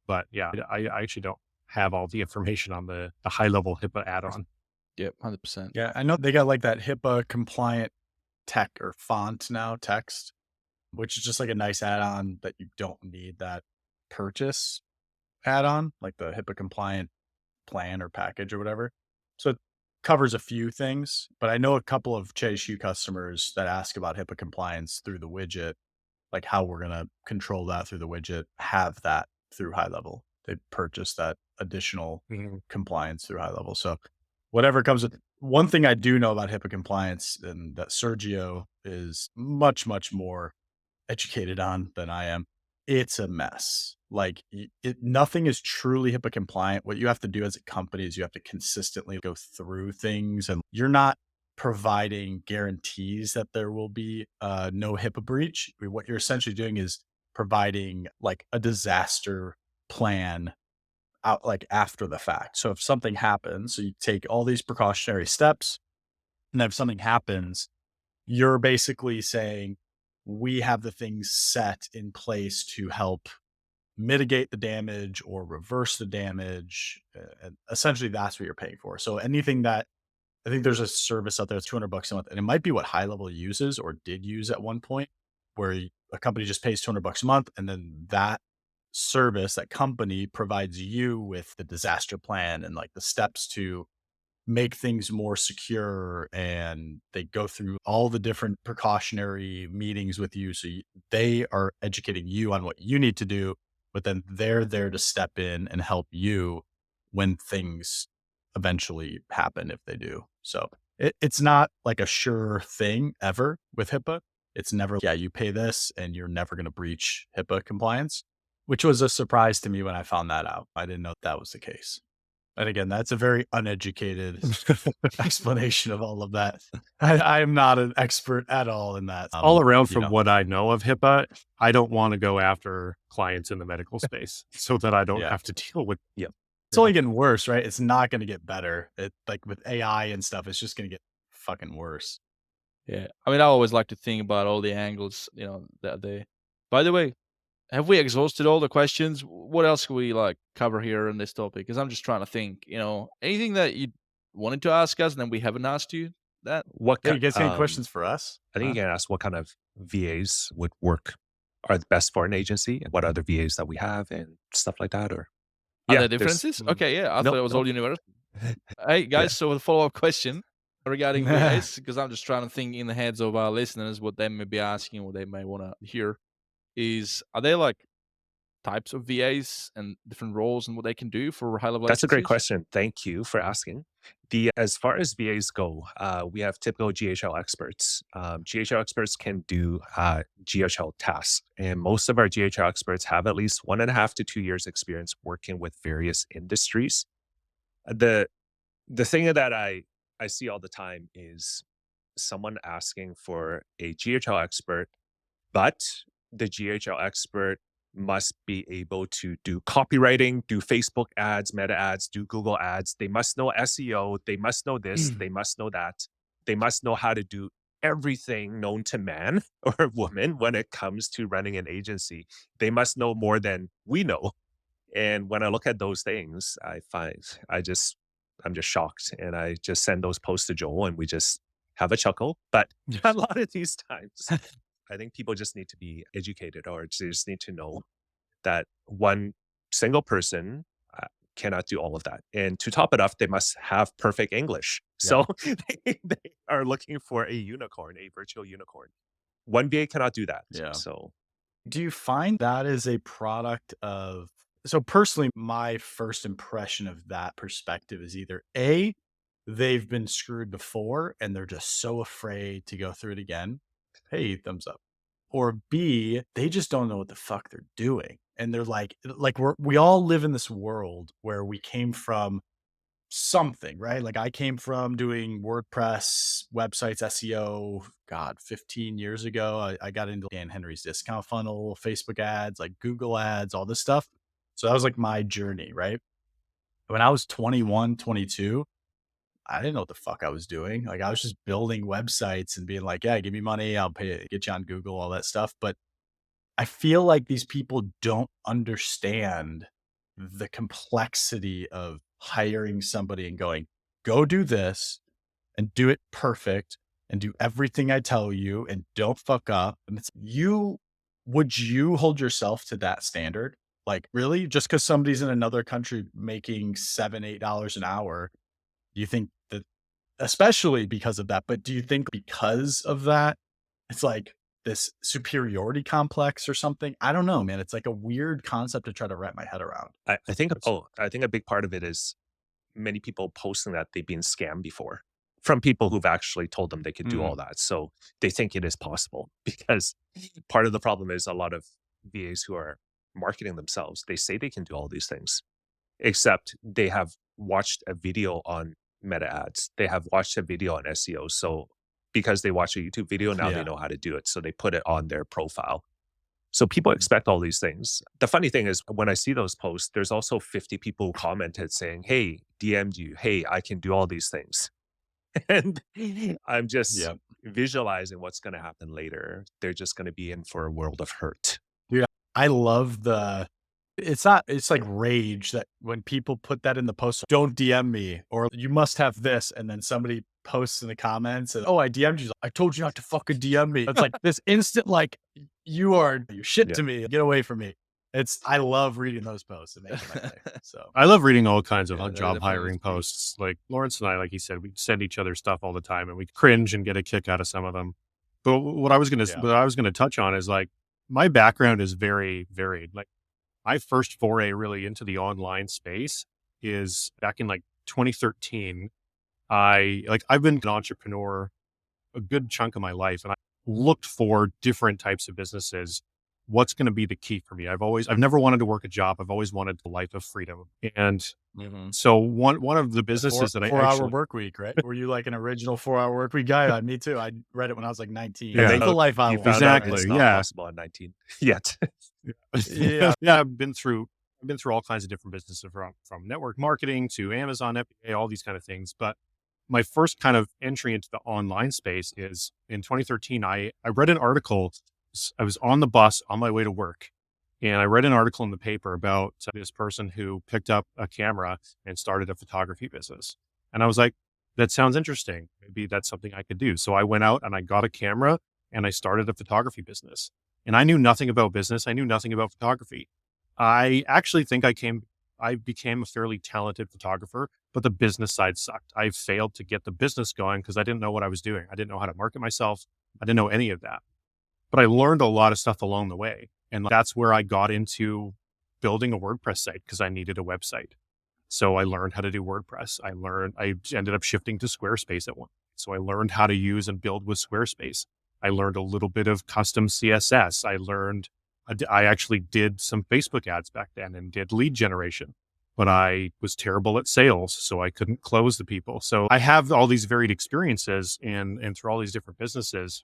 but yeah, I actually don't have all the information on the high level HIPAA add-on. Yep, 100%. Yeah, I know they got like that HIPAA compliant tech or font now, text, which is just like a nice add-on that you don't need that purchase add-on, like the HIPAA compliant plan or package or whatever. So it covers a few things, but I know a couple of Chase customers that ask about HIPAA compliance through the widget, like how we're going to control that through the widget, have that through High Level. They purchase that additional compliance through High Level. So whatever comes with one thing I do know about HIPAA compliance and that Sergio is much, much more educated on than I am. It's a mess. Like nothing is truly HIPAA compliant. What you have to do as a company is you have to consistently go through things and you're not providing guarantees that there will be no HIPAA breach. What you're essentially doing is providing like a disaster plan out like after the fact. So if something happens, so you take all these precautionary steps, and if something happens, you're basically saying we have the things set in place to help mitigate the damage or reverse the damage. And essentially that's what you're paying for. So anything that I think there's a service out there, it's $200 a month, and it might be what High Level uses or did use at one point, where a company just pays $200 a month, and then that service, that company provides you with the disaster plan and like the steps to make things more secure, and they go through all the different precautionary meetings with you. So they are educating you on what you need to do. but then they're there to step in and help you when things eventually happen, if they do. So it's not like a sure thing ever with HIPAA. It's never, yeah, you pay this and you're never going to breach HIPAA compliance, which was a surprise to me when I found that out. I didn't know that was the case. And again, that's a very uneducated explanation of all of that. I am not an expert at all in that. All around you from know. what I know of HIPAA, I don't want to go after clients in the medical space so that I don't Yeah. have to deal with. It's only getting worse, right? It's not going to get better. It, like with AI and stuff, it's just going to get fucking worse. Yeah. I mean, I always like to think about all the angles, that they. By the way, have we exhausted all the questions? What else can we like cover here in this topic? Because I'm just trying to think, anything that you wanted to ask us and then we haven't asked you that. What Hey, you kind? guys got any questions for us? I think you can ask what kind of VAs would work are the best for an agency, and what other VAs that we have, and stuff like that. Or Are there there's- differences? Okay, yeah. I No, thought it was no. all universal. Hey guys, so the follow-up question regarding VAs, because I'm just trying to think in the heads of our listeners what they may be asking, what they may want to hear, is are there like types of VAs and different roles and what they can do for high-level That's a great agencies? question. Thank you for asking. As far as VAs go, we have typical GHL experts. GHL experts can do GHL tasks, and most of our GHL experts have at least 1.5 to 2 years experience working with various industries. The thing that I see all the time is someone asking for a GHL expert, but the GHL expert must be able to do copywriting, do Facebook ads, meta ads, do Google ads. They must know SEO. They must know this. They must know that. They must know how to do everything known to man or woman when it comes to running an agency. They must know more than we know. And when I look at those things, I'm just shocked. And I just send those posts to Joel and we just have a chuckle. But a lot of these times, I think people just need to be educated, or they just need to know that one single person cannot do all of that. And to top it off, they must have perfect English. So they are looking for a unicorn, a virtual unicorn. One VA cannot do that. Yeah. So Do you find that is a product of, so personally, my first impression of that perspective is either A, they've been screwed before and they're just so afraid to go through it again. Hey, thumbs up. Or B, they just don't know what the fuck they're doing. And they're like we all live in this world where we came from something, right? Like I came from doing WordPress, websites, SEO, God, 15 years ago. I got into Dan Henry's discount funnel, Facebook ads, like Google ads, all this stuff. So that was like my journey, right? When I was 21, 22, I didn't know what the fuck I was doing. Like I was just building websites and being like, yeah, give me money. I'll pay it, get you on Google, all that stuff. But I feel like these people don't understand the complexity of hiring somebody and going, go do this and do it perfect and do everything I tell you and don't fuck up. And it's would you hold yourself to that standard? Like really? Just because somebody's in another country making $7, $8 an hour, you think that, especially because of that, but do you think because of that, it's like this superiority complex or something? I don't know, man. It's like a weird concept to try to wrap my head around. I think a big part of it is many people posting that they've been scammed before from people who've actually told them they could do all that. So they think it is possible, because part of the problem is a lot of VAs who are marketing themselves, they say they can do all these things, except they have watched a video on meta ads. They have watched a video on SEO. So because they watch a YouTube video, now they know how to do it. So they put it on their profile. So people expect all these things. The funny thing is, when I see those posts, there's also 50 people who commented saying, hey, DM'd you. Hey, I can do all these things. And I'm just visualizing what's going to happen later. They're just going to be in for a world of hurt. Yeah. I love it's like rage that when people put that in the post, don't DM me, or you must have this. And then somebody posts in the comments and, oh, I DM'd you. I told you not to fucking DM me. It's like this instant, like you're shit to me. Get away from me. I love reading those posts. It makes my day. So I love reading all kinds of Yeah, job definitely hiring is great. posts. Like Lawrence and I, like he said, we send each other stuff all the time, and we cringe and get a kick out of some of them. But what I was gonna touch on is like my background is very varied. Like my first foray really into the online space is back in like 2013. I've been an entrepreneur a good chunk of my life, and I looked for different types of businesses. What's going to be the key for me? I've never wanted to work a job. I've always wanted a life of freedom. And so one of the The businesses that I 4 hour actually, work week, right? Were you like an original 4 hour work week guy? Me too. I read it when I was like 19. Yeah. That's the life I You want. found out Exactly. it's not Yeah. possible at 19 yet. Yeah. Yeah, I've been through all kinds of different businesses from network marketing to Amazon FBA, all these kind of things. But my first kind of entry into the online space is in 2013. I read an article. I was on the bus on my way to work, and I read an article in the paper about this person who picked up a camera and started a photography business. And I was like, that sounds interesting. Maybe that's something I could do. So I went out and I got a camera and I started a photography business. And I knew nothing about business. I knew nothing about photography. I actually think I became a fairly talented photographer, but the business side sucked. I failed to get the business going because I didn't know what I was doing. I didn't know how to market myself. I didn't know any of that. But I learned a lot of stuff along the way. And that's where I got into building a WordPress site because I needed a website. So I learned how to do WordPress. I ended up shifting to Squarespace at one. So I learned how to use and build with Squarespace. I learned a little bit of custom CSS. I actually did some Facebook ads back then and did lead generation, but I was terrible at sales. So I couldn't close the people. So I have all these varied experiences and through all these different businesses,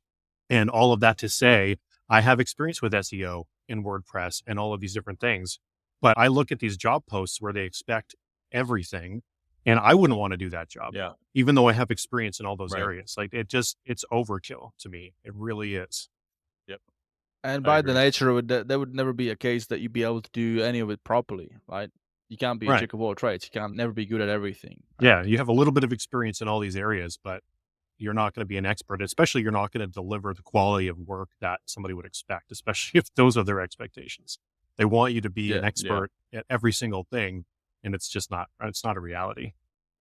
and all of that to say, I have experience with SEO and WordPress and all of these different things. But I look at these job posts where they expect everything, and I wouldn't want to do that job. Yeah. Even though I have experience in all those Right. areas. Like it's overkill to me. It really is. And I by the agree. nature of it, there would never be a case that you'd be able to do any of it properly, right? You can't be a Right. jack of all trades. You can't never be good at everything. Yeah. You have a little bit of experience in all these areas, but you're not going to be an expert, especially you're not going to deliver the quality of work that somebody would expect, especially if those are their expectations. They want you to be an Yeah. expert at every single thing, and it's not a reality.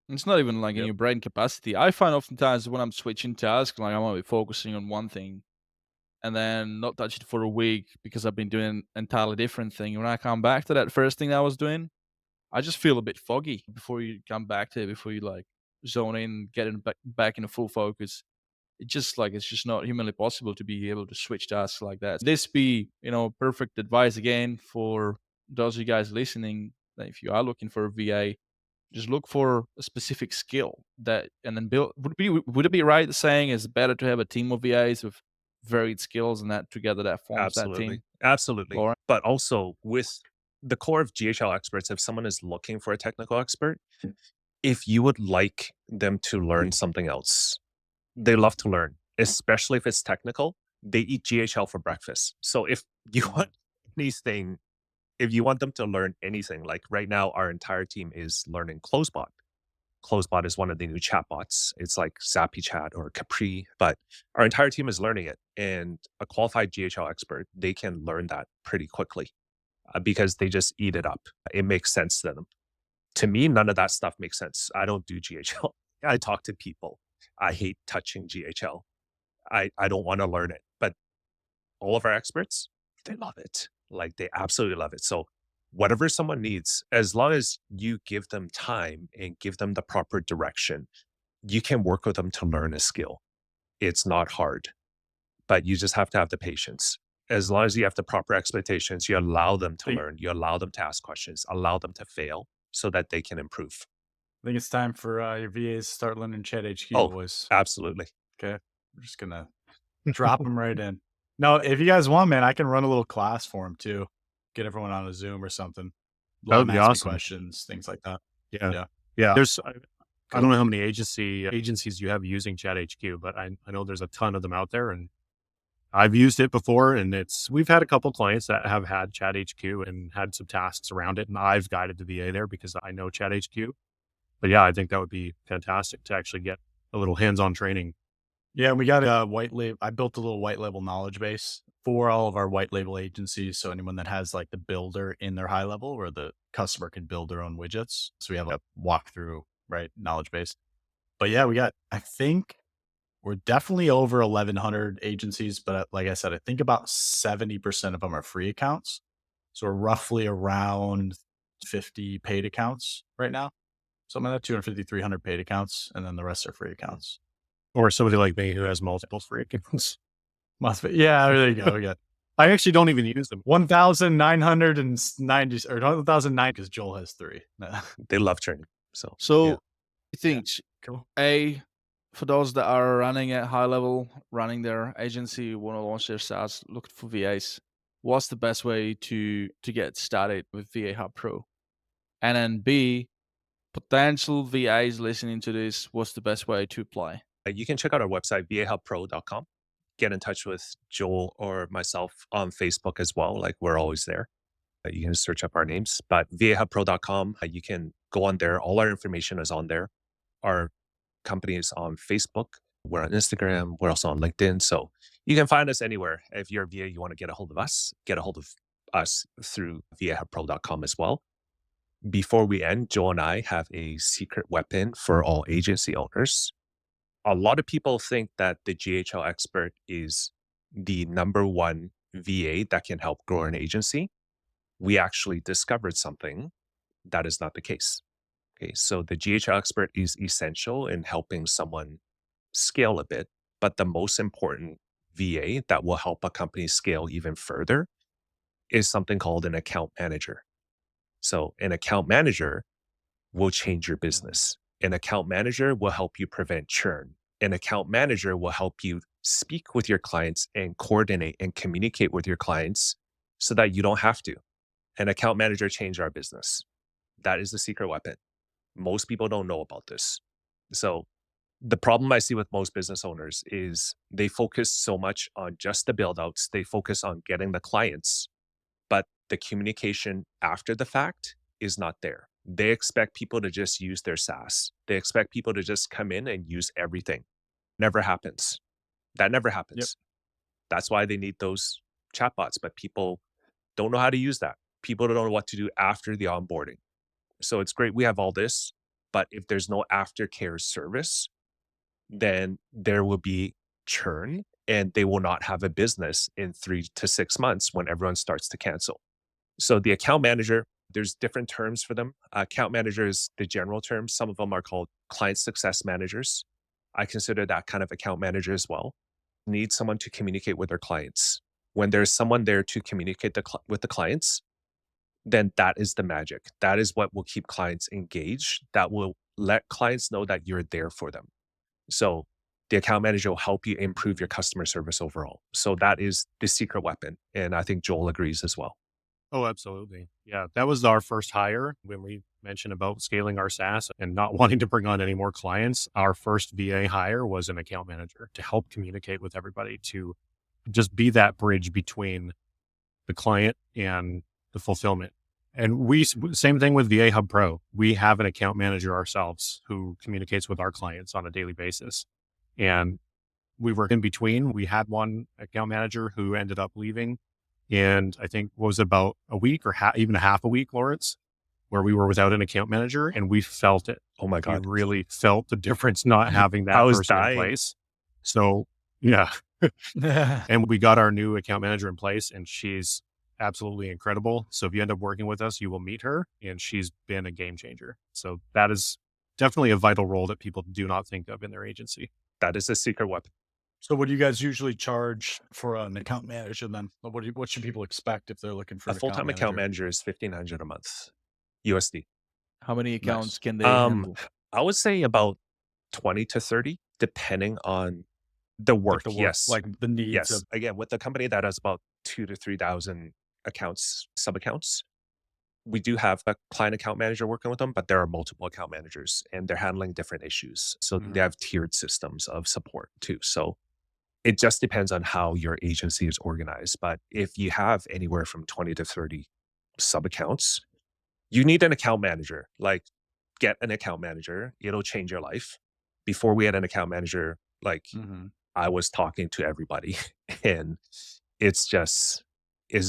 It's not even like in Yep. your brain capacity. I find oftentimes when I'm switching tasks, like I want to be focusing on one thing and then not touch it for a week because I've been doing an entirely different thing. When I come back to that first thing I was doing, I just feel a bit foggy before you come back to it, before you like zone in, getting back into full focus. It's just not humanly possible to be able to switch tasks like that. This be, perfect advice again for those of you guys listening. That if you are looking for a VA, just look for a specific skill that, and then build. Would it be right saying it's better to have a team of VAs with varied skills, and that together that forms that team? Absolutely. Lauren? But also with the core of GHL experts, if someone is looking for a technical expert, if you would like them to learn something else, they love to learn, especially if it's technical. They eat GHL for breakfast. So if you want anything, if you want them to learn anything, like right now, our entire team is learning Closebot. Closebot is one of the new chatbots. It's like Zappy Chat or Capri, but our entire team is learning it. And a qualified GHL expert, they can learn that pretty quickly because they just eat it up. It makes sense to them. To me, none of that stuff makes sense. I don't do GHL. I talk to people. I hate touching GHL. I don't want to learn it. But all of our experts, they love it. Like they absolutely love it. So whatever someone needs, as long as you give them time and give them the proper direction, you can work with them to learn a skill. It's not hard, but you just have to have the patience. As long as you have the proper expectations, you allow them to Think- learn, you allow them to ask questions, allow them to fail so that they can improve. I think it's time for your VAs to start learning Chat HQ, Oh, boys. Absolutely. Okay. We're just going to drop them right in. No, if you guys want, man, I can run a little class for them too. Get everyone on a Zoom or something. That would Let 'em be ask me awesome. questions, things like that. Yeah. Yeah. Yeah. I don't know how many agencies you have using Chat HQ, but I know there's a ton of them out there, and I've used it before, and we've had a couple clients that have had Chat HQ and had some tasks around it, and I've guided the VA there because I know Chat HQ. But yeah, I think that would be fantastic to actually get a little hands-on training. Yeah, we got a white label. I built a little white label knowledge base for all of our white label agencies. So anyone that has like the builder in their high level where the customer can build their own widgets. So we have a walkthrough, right? Knowledge base. But yeah, I think we're definitely over 1,100 agencies. But like I said, I think about 70% of them are free accounts. So we're roughly around 50 paid accounts right now. Something like that, 250, 300 paid accounts, and then the rest are free accounts. Or somebody like me who has multiple free accounts. Yeah, there you go. We got I actually don't even use them. 1,990 or 1,009 because Joel has 3. They love churning. So So yeah. you think Cool. for those that are running at high level, running their agency, want to launch their SaaS, looking for VAs, what's the best way to get started with VA Hub Pro? And then B, potential VAs listening to this, what's the best way to apply? You can check out our website, vahubpro.com. Get in touch with Joel or myself on Facebook as well. Like, we're always there. You can search up our names, but vahubpro.com, you can go on there. All our information is on there. Our company is on Facebook. We're on Instagram. We're also on LinkedIn. So you can find us anywhere. If you're a VA, you want to get a hold of us, get a hold of us through vahubpro.com as well. Before we end, Joel and I have a secret weapon for all agency owners. A lot of people think that the GHL expert is the number one VA that can help grow an agency. We actually discovered something that is not the case. Okay, so the GHL expert is essential in helping someone scale a bit, but the most important VA that will help a company scale even further is something called an account manager. So an account manager will change your business. An account manager will help you prevent churn. An account manager will help you speak with your clients and coordinate and communicate with your clients so that you don't have to. An account manager changed our business. That is the secret weapon. Most people don't know about this. So the problem I see with most business owners is they focus so much on just the build outs. They focus on getting the clients, but the communication after the fact is not there. They expect people to just use their SaaS. They expect people to just come in and use everything. Never happens. That never happens. Yep. That's why they need those chatbots, but people don't know how to use that. People don't know what to do after the onboarding. So it's great we have all this, but if there's no aftercare service, then there will be churn and they will not have a business in 3 to 6 months when everyone starts to cancel. So the account manager, there's different terms for them. Account manager is the general term. Some of them are called client success managers. I consider that kind of account manager as well. Need someone to communicate with their clients. When there's someone there to communicate with the clients, then that is the magic. That is what will keep clients engaged. That will let clients know that you're there for them. So the account manager will help you improve your customer service overall. So that is the secret weapon. And I think Joel agrees as well. Oh, absolutely. Yeah. That was our first hire when we mentioned about scaling our SaaS and not wanting to bring on any more clients. Our first VA hire was an account manager to help communicate with everybody, to just be that bridge between the client and the fulfillment. And same thing with VA Hub Pro. We have an account manager ourselves who communicates with our clients on a daily basis. And we were in between. We had one account manager who ended up leaving. And I think was about a week or even a half a week, Lawrence, where we were without an account manager, and we felt it. Oh my God. We really felt the difference not having that I was person in dying. place. So yeah. And we got our new account manager in place, and she's absolutely incredible. So if you end up working with us, you will meet her, and she's been a game changer. So that is definitely a vital role that people do not think of in their agency. That is a secret weapon. So what do you guys usually charge for an account manager then? What should people expect if they're looking for A full-time account manager is $1,500 a month, USD. How many accounts Nice. can they handle? I would say about 20 to 30, depending on the work. Yes. Like the needs Yes. of Again, with a company that has about 2,000 to 3,000 accounts, sub-accounts, we do have a client account manager working with them, but there are multiple account managers and they're handling different issues. So they have tiered systems of support too. So it just depends on how your agency is organized. But if you have anywhere from 20 to 30 sub-accounts, you need an account manager. Like, get an account manager. It'll change your life. Before we had an account manager, like I was talking to everybody and it's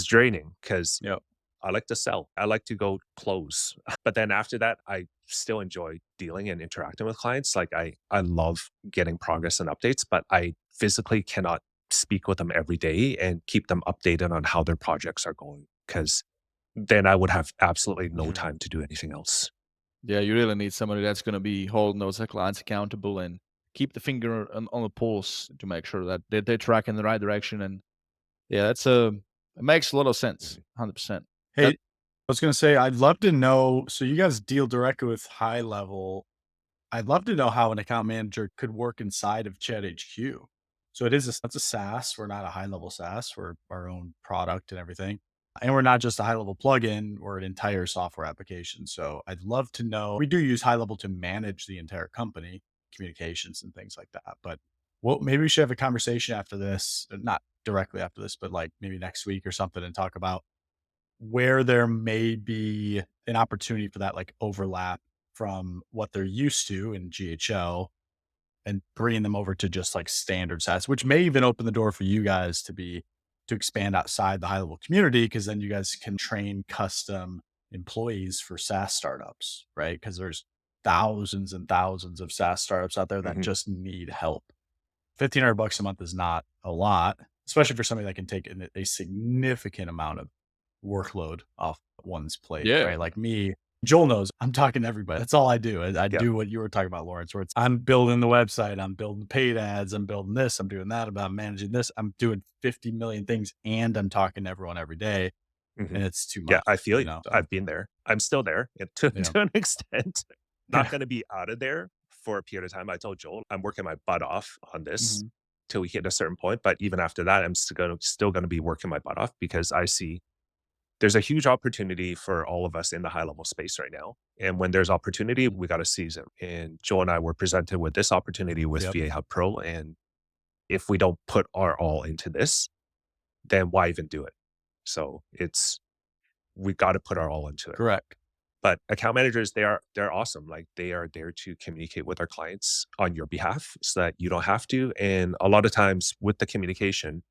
draining because Yep. I like to sell. I like to go close. But then after that, I still enjoy dealing and interacting with clients. Like I love getting progress and updates, but I physically cannot speak with them every day and keep them updated on how their projects are going because then I would have absolutely no Mhm. time to do anything else. Yeah, you really need somebody that's going to be holding those clients accountable and keep the finger on the pulse to make sure that they're tracking in the right direction. And yeah, it makes a lot of sense, Mhm. 100%. Hey, That I was gonna say, I'd love to know. So you guys deal directly with high level. I'd love to know how an account manager could work inside of Chat HQ. So it's a SaaS. We're not a high level SaaS. We're our own product and everything. And we're not just a high level plugin, we're an entire software application. So I'd love to know. We do use high level to manage the entire company, communications and things like that. But well, maybe we should have a conversation after this, not directly after this, but like maybe next week or something and talk about where there may be an opportunity for that like overlap from what they're used to in GHL and bringing them over to just like standard SaaS, which may even open the door for you guys to expand outside the high level community because then you guys can train custom employees for SaaS startups, right? Because there's thousands and thousands of SaaS startups out there that Mhm. just need help. $1,500 a month is not a lot, especially for somebody that can take a significant amount of workload off one's plate, yeah, right? Like me, Joel knows I'm talking to everybody. That's all I do. I Yeah. do what you were talking about, Lawrence, where I'm building the website, I'm building paid ads, I'm building this, I'm doing that, I'm managing this, I'm doing 50 million things, and I'm talking to everyone every day, Mhm. and it's too Yeah, I much, feel you you. know. So I've been there. I'm still there to yeah, to an extent. Not yeah, gonna be out of there for a period of time. I told Joel I'm working my butt off on this mhm, till we hit a certain point, but even after that, I'm still gonna be working my butt off because I see there's a huge opportunity for all of us in the high level space right now. And when there's opportunity, we got to seize it. And Joel and I were presented with this opportunity with yep, VA Hub Pro. And if we don't put our all into this, then why even do it? So we got to put our all into it. correct, But account managers, they're awesome. Like they are there to communicate with our clients on your behalf so that you don't have to. And a lot of times with the communication,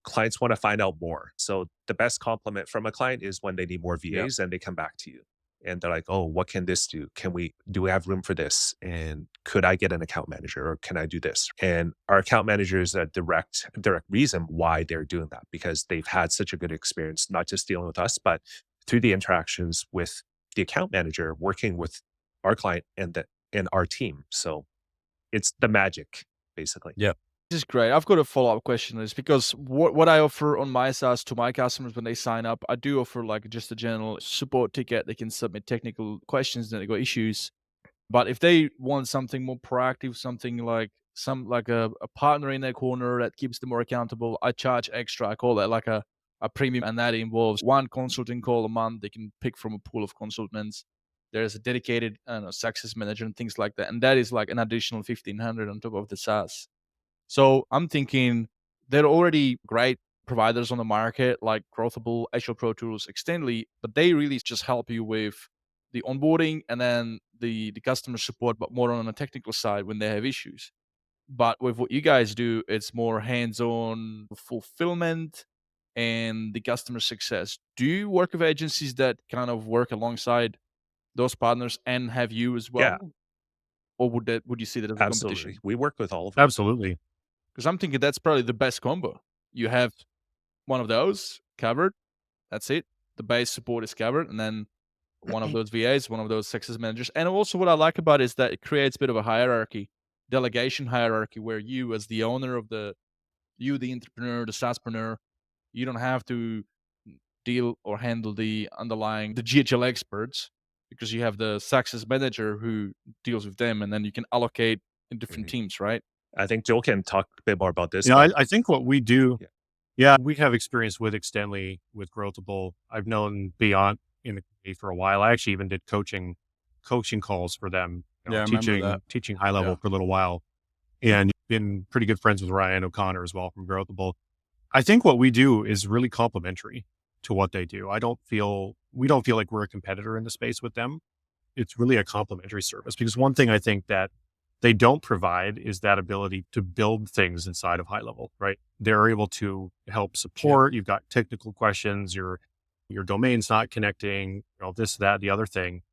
clients want to find out more. So the best compliment from a client is when they need more yep, VAs and they come back to you. And they're like, "Oh, what can this do? Do we have room for this? And could I get an account manager or can I do this?" And our account manager is a direct reason why they're doing that because they've had such a good experience, not just dealing with us, but through the interactions with the account manager, working with our client and our team. So it's the magic, basically. yep, this is great. I've got a follow-up question on this because what I offer on my SaaS to my customers when they sign up, I do offer like just a general support ticket. They can submit technical questions that they got issues. But if they want something more proactive, something like a partner in their corner that keeps them more accountable, I charge extra. I call that like a premium, and that involves one consulting call a month. They can pick from a pool of consultants. There's a dedicated success manager and things like that, and that is like an additional 1,500 on top of the SaaS. So I'm thinking there are already great providers on the market like Growthable, Azure Pro Tools, Extendly, but they really just help you with the onboarding and then the customer support, but more on the technical side when they have issues. But with what you guys do, it's more hands-on fulfillment and the customer success. Do you work with agencies that kind of work alongside those partners and have you as Yeah, well? Or would you see that as a absolutely. competition? We work with all of them. Absolutely. Because I'm thinking that's probably the best combo. You have one of those covered. That's it. The base support is covered, and then one of those VAs, one of those success managers. And also, what I like about it is that it creates a bit of a hierarchy, delegation hierarchy, where you, as the owner of the entrepreneur, the SaaSpreneur, you don't have to deal or handle the GHL experts because you have the success manager who deals with them, and then you can allocate in different Mhm. teams, right? I think Joel can talk a bit more about this, You know, but I think what we do, yeah. yeah, we have experience with Extendly, with Growthable. I've known Beyond in the community for a while. I actually even did coaching calls for them, yeah. I remember that. teaching high Yeah, level for a little while, and been pretty good friends with Ryan O'Connor as well from Growthable. I think what we do is really complementary to what they do. We don't feel like we're a competitor in the space with them. It's really a complementary service because one thing I think that they don't provide is that ability to build things inside of high level, right? They're able to help yep, support. You've got technical questions, your domain's not connecting, this, that, the other thing.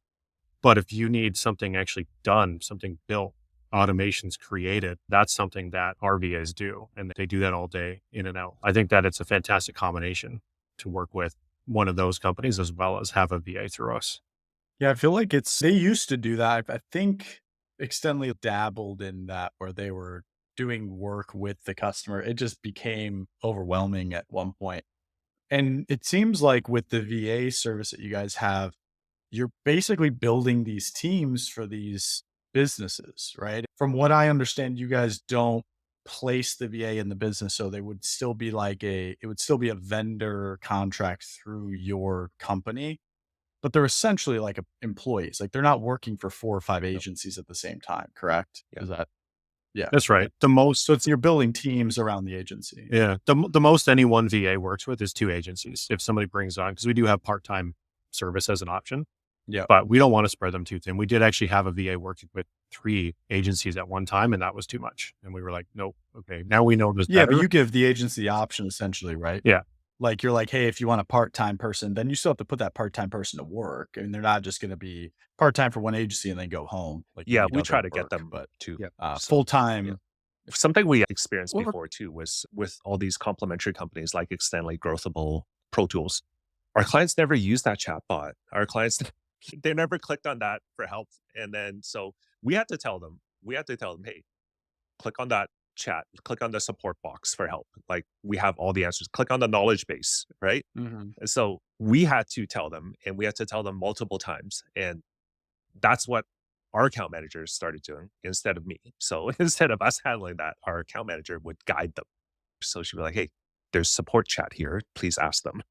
But if you need something actually done, something built, automations created, that's something that RVAs do. And they do that all day in and out. I think that it's a fantastic combination to work with. one of those companies as well as have a VA through us. Yeah, I feel like they used to do that. I think Extendly dabbled in that where they were doing work with the customer. It just became overwhelming at one point. And it seems like with the VA service that you guys have, you're basically building these teams for these businesses, right? From what I understand, you guys don't place the VA in the business, so they would still be it would still be a vendor contract through your company, but they're essentially like employees. Like they're not working for 4 or 5 No. agencies at the same time, correct? Yeah. Is that yeah. That's Okay. right. The most, So you're building teams around the agency. yeah, the most any one VA works with is 2 agencies. If somebody brings on, because we do have part-time service as an option, Yeah. but we don't want to spread them too thin. We did actually have a VA working with 3 agencies at one time, and that was too much. And we were like, nope. Okay, now we know this Yeah, better. but you give the agency the option essentially, right? Yeah. Like you're like, hey, if you want a part-time person, then you still have to put that part-time person to work. And they're not just going to be part-time for one agency and then go home. Like you Yeah, need we other try to get work, them but too. Yeah. So, yeah. full-time. Something we experienced Well, before too was with all these complementary companies like Extendly, Growthable, Pro Tools. Our clients never use that chatbot. Our clients, they never clicked on that for help. And then so we had to tell them, hey, click on that chat, click on the support box for help. Like we have all the answers. Click on the knowledge base, right? Mhm. And so we had to tell them, and we had to tell them multiple times. And that's what our account managers started doing instead of me. So instead of us handling that, our account manager would guide them. So she'd be like, hey, there's support chat here. Please ask them.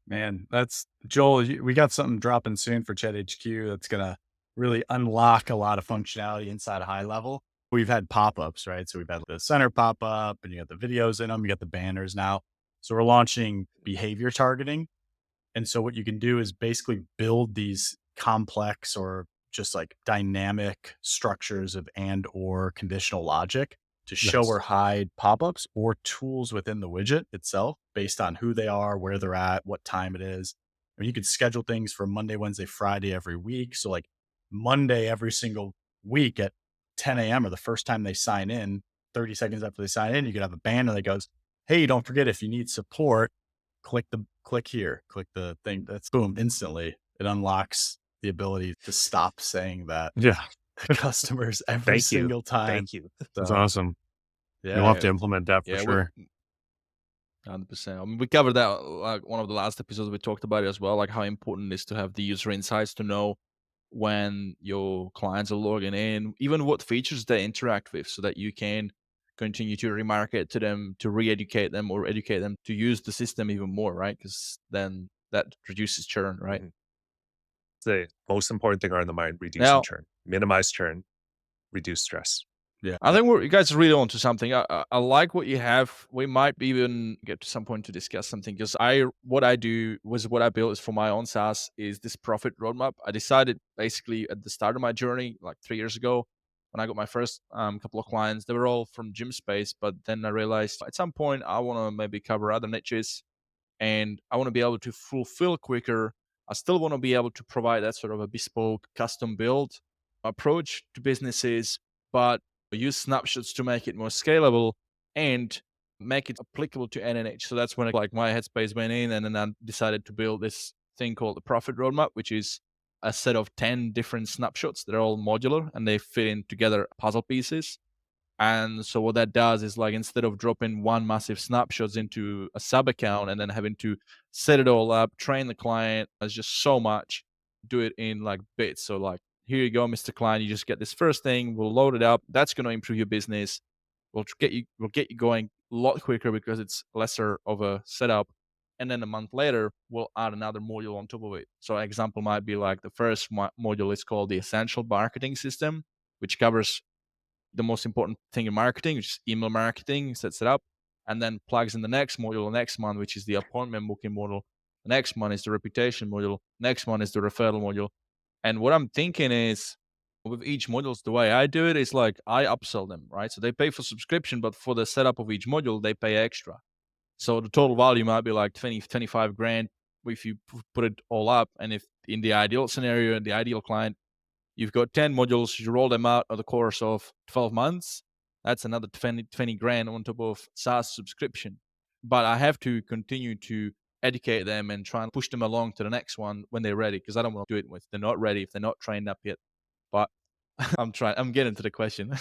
Man, that's Joel. We got something dropping soon for Chat HQ that's going to really unlock a lot of functionality inside of High Level. We've had pop-ups, right? So we've had the center pop-up and you got the videos in them, you got the banners now. So we're launching behavior targeting. And so what you can do is basically build these complex or just like dynamic structures of and or conditional logic to show Nice. or hide pop-ups or tools within the widget itself based on who they are, where they're at, what time it is. I mean, you could schedule things for Monday, Wednesday, Friday every week. So like Monday every single week at 10 a.m. or the first time they sign in, 30 seconds after they sign in, you could have a banner that goes, hey, don't forget if you need support, click here, click the thing. That's boom, instantly. It unlocks the ability to stop saying that Yeah. to customers every Thank you. single time. Thank you. That's So, awesome. yeah. You'll have to implement that for Yeah, sure. 100%. I mean, we covered that like one of the last episodes. We talked about it as well, like how important it is to have the user insights to know when your clients are logging in, even what features they interact with, so that you can continue to remarket to them, to re-educate them, or educate them to use the system even more, right? Because then that reduces churn, right? Mhm. The most important thing on the mind, reducing Now, churn, minimize churn, reduce stress. Yeah. I think you guys are really onto something. I like what you have. We might even get to some point to discuss something because what I do was what I built is for my own SaaS is this profit roadmap. I decided basically at the start of my journey, like 3 years ago, when I got my first couple of clients, they were all from gym space. But then I realized at some point I want to maybe cover other niches, and I want to be able to fulfill quicker. I still want to be able to provide that sort of a bespoke, custom build approach to businesses, but use snapshots to make it more scalable and make it applicable to NNH. So that's when like my headspace went in, and then I decided to build this thing called the Profit Roadmap, which is a set of 10 different snapshots. They're all modular and they fit in together puzzle pieces. And so what that does is like instead of dropping one massive snapshots into a sub account and then having to set it all up, train the client, there's just so much. Do it in like bits. So like, here you go, Mr. Client. You just get this first thing. We'll load it up. That's going to improve your business. We'll get you going a lot quicker because it's lesser of a setup. And then a month later, we'll add another module on top of it. So an example might be like the first module is called the Essential Marketing System, which covers the most important thing in marketing, which is email marketing, sets it up, and then plugs in the next module the next month, which is the appointment booking module. The next one is the reputation module. Next one is the referral module. And what I'm thinking is with each modules, the way I do it is like I upsell them, right? So they pay for subscription, but for the setup of each module, they pay extra. So the total value might be like 20, 25 grand if you put it all up. And if in the ideal scenario, in the ideal client, you've got 10 modules, you roll them out over the course of 12 months, that's another 20 grand on top of SaaS subscription. But I have to continue to educate them and try and push them along to the next one when they're ready, because I don't want to do it if they're not ready, if they're not trained up yet. But I'm getting to the question.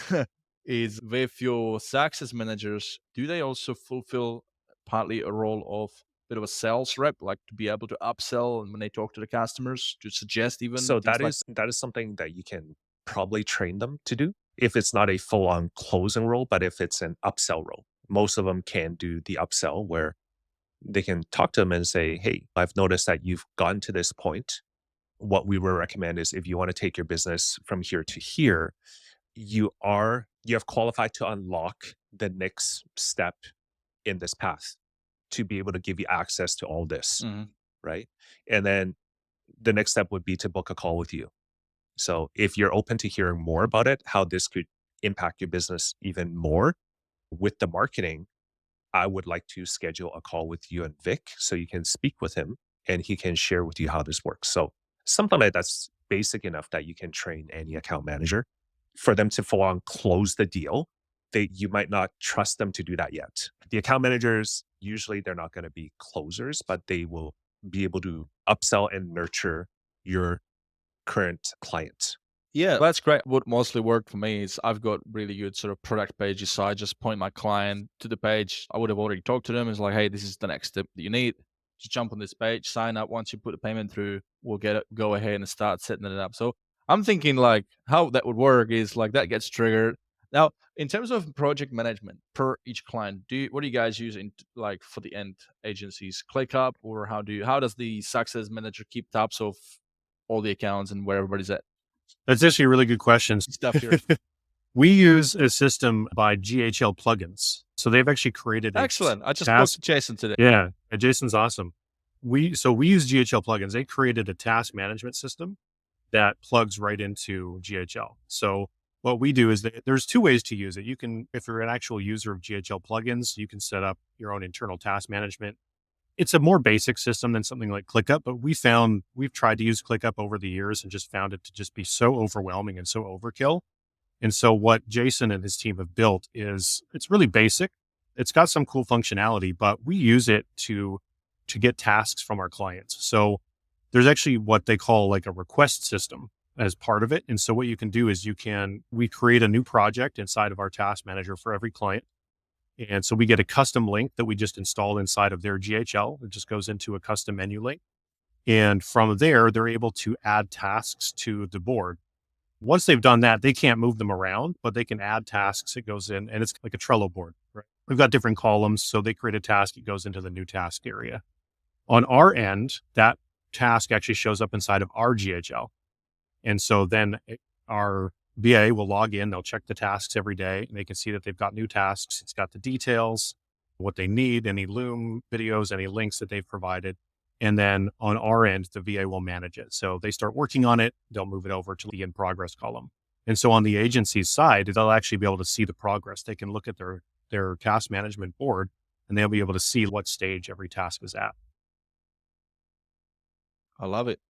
Is with your success managers, do they also fulfill partly a role of bit of a sales rep, like to be able to upsell and when they talk to the customers, to suggest even So things like that is something that you can probably train them to do if it's not a full-on closing role, but if it's an upsell role. Most of them can do the upsell where they can talk to them and say, hey, I've noticed that you've gotten to this point. What we would recommend is if you want to take your business from here to here, you have qualified to unlock the next step in this path to be able to give you access to all this, Mhm. right? And then the next step would be to book a call with you. So if you're open to hearing more about it, how this could impact your business even more with the marketing, I would like to schedule a call with you and Vic so you can speak with him and he can share with you how this works. So something like that's basic enough that you can train any account manager for them to full on close the deal. You might not trust them to do that yet. The account managers, usually they're not going to be closers, but they will be able to upsell and nurture your current client. Yeah, that's great. What mostly worked for me is I've got really good sort of product pages. So I just point my client to the page. I would have already talked to them. It's like, hey, this is the next step that you need. Just jump on this page, sign up. Once you put the payment through, we'll go ahead and start setting it up. So I'm thinking like how that would work is like that gets triggered. Now, in terms of project management per each client, what do you guys use in like for the end agencies? ClickUp, or how does the success manager keep tabs of all the accounts and where everybody's at? That's actually a really good question. Stuff here. We use a system by GHL Plugins. So they've actually created a Excellent. I just spoke to Jason today. Yeah, Jason's awesome. We use GHL Plugins. They created a task management system that plugs right into GHL. So what we do is there's two ways to use it. You can, if you're an actual user of GHL Plugins, you can set up your own internal task management. It's a more basic system than something like ClickUp, but we've tried to use ClickUp over the years and just found it to just be so overwhelming and so overkill. And so what Jason and his team have built is it's really basic. It's got some cool functionality, but we use it to get tasks from our clients. So there's actually what they call like a request system as part of it. And so what you can do is we create a new project inside of our task manager for every client. And so we get a custom link that we just install inside of their GHL. It just goes into a custom menu link. And from there, they're able to add tasks to the board. Once they've done that, they can't move them around, but they can add tasks. It goes in and it's like a Trello board, right? We've got different columns. So they create a task. It goes into the new task area. On our end, that task actually shows up inside of our GHL. And so then our VA will log in, they'll check the tasks every day, and they can see that they've got new tasks. It's got the details, what they need, any Loom videos, any links that they've provided. And then on our end, the VA will manage it. So they start working on it, they'll move it over to the in progress column. And so on the agency's side, they'll actually be able to see the progress. They can look at their task management board, and they'll be able to see what stage every task is at. I love it.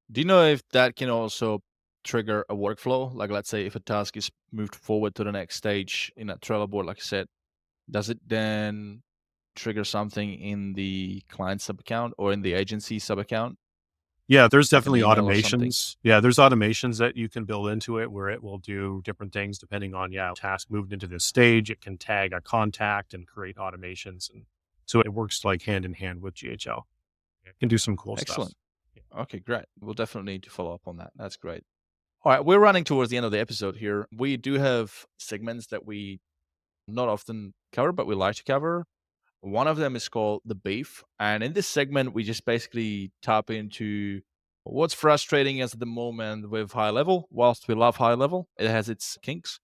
Do you know if that can also trigger a workflow? Like, let's say if a task is moved forward to the next stage in a Trello board, like I said, does it then trigger something in the client sub account or in the agency sub account? Yeah, there's Like an definitely email or something? automations. Yeah, there's automations that you can build into it where it will do different things depending on, task moved into this stage. It can tag a contact and create automations. And so it works like hand in hand with GHL. It can do some cool Excellent. stuff. Okay, great. We'll definitely need to follow up on that. That's great. All right, we're running towards the end of the episode here. We do have segments that we not often cover, but we like to cover. One of them is called The Beef. And in this segment, we just basically tap into what's frustrating us at the moment with High Level. Whilst we love High Level, it has its kinks.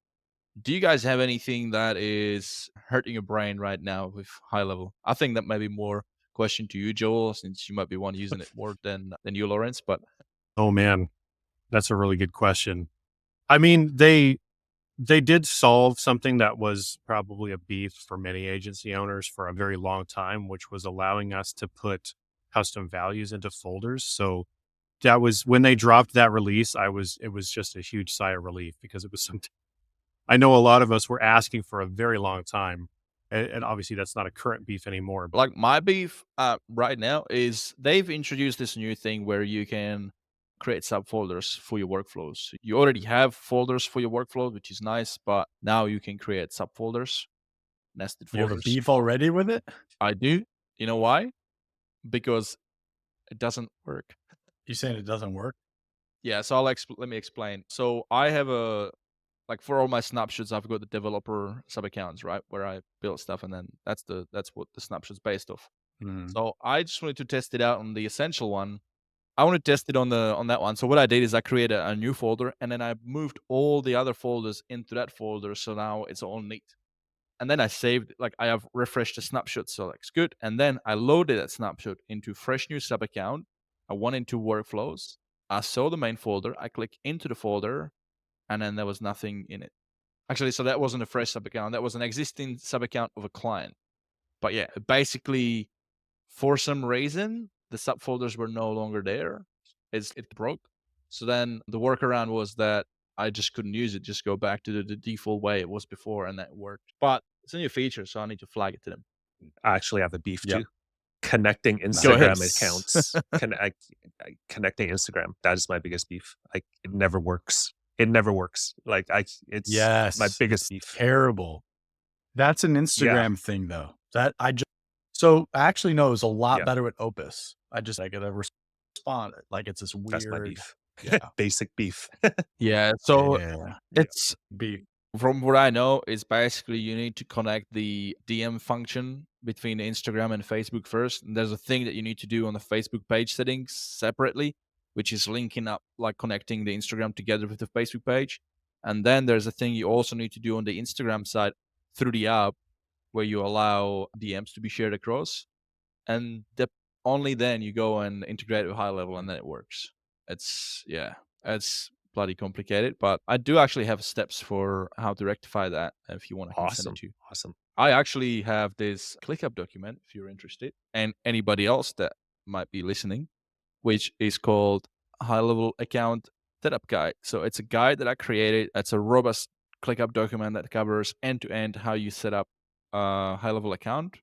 Do you guys have anything that is hurting your brain right now with High Level? I think that may be more question to you, Joel, since you might be one using it more than you, Lawrence. But Oh man, that's a really good question. I mean, they did solve something that was probably a beef for many agency owners for a very long time, which was allowing us to put custom values into folders. So that was when they dropped that release, it was just a huge sigh of relief because it was something I know a lot of us were asking for a very long time. And obviously that's not a current beef anymore. Like my beef right now is they've introduced this new thing where you can create subfolders for your workflows. You already have folders for your workflow, which is nice, but now you can create subfolders, nested You have a folders. beef already with it? I do. You know why? Because it doesn't work. You saying it doesn't work? Yeah, so let me explain. So I have for all my snapshots, I've got the developer sub accounts, right, where I build stuff, and then that's what the snapshot's based off. Mm. So I just wanted to test it out on the essential one. I want to test it on that one. So what I did is I created a new folder, and then I moved all the other folders into that folder. So now it's all neat. And then I saved, I have refreshed the snapshot, so it's good. And then I loaded that snapshot into fresh new sub account. I went into workflows. I saw the main folder. I click into the folder, and then there was nothing in it. Actually, so that wasn't a fresh sub account. That was an existing sub account of a client. But yeah, basically, for some reason, the subfolders were no longer there. It broke. So then the workaround was that I just couldn't use it. Just go back to the default way it was before, and that worked. But it's a new feature, so I need to flag it to them. I actually have a beef Yep. too. Connecting Go Instagram ahead. accounts. Connecting Instagram. That is my biggest beef. Like it never works. It never works. It's Yes. my biggest it's beef. terrible. That's an Instagram thing though. That so actually no, it was a lot Yeah. better with Opus. I gotta respond. Like it's this That's my weird beef. yeah. Basic beef. Yeah. So yeah. it's Be from what I know, it's basically you need to connect the DM function between Instagram and Facebook first. And there's a thing that you need to do on the Facebook page settings separately, which is linking up, connecting the Instagram together with the Facebook page. And then there's a thing you also need to do on the Instagram side through the app where you allow DMs to be shared across. And only then you go and integrate with high level, and then it works. It's bloody complicated, but I do actually have steps for how to rectify that. If you want, I can send Awesome. it to you. Awesome. I actually have this ClickUp document if you're interested, and anybody else that might be listening, which is called High Level Account Setup Guide. So it's a guide that I created. It's a robust ClickUp document that covers end to end how you set up a high level account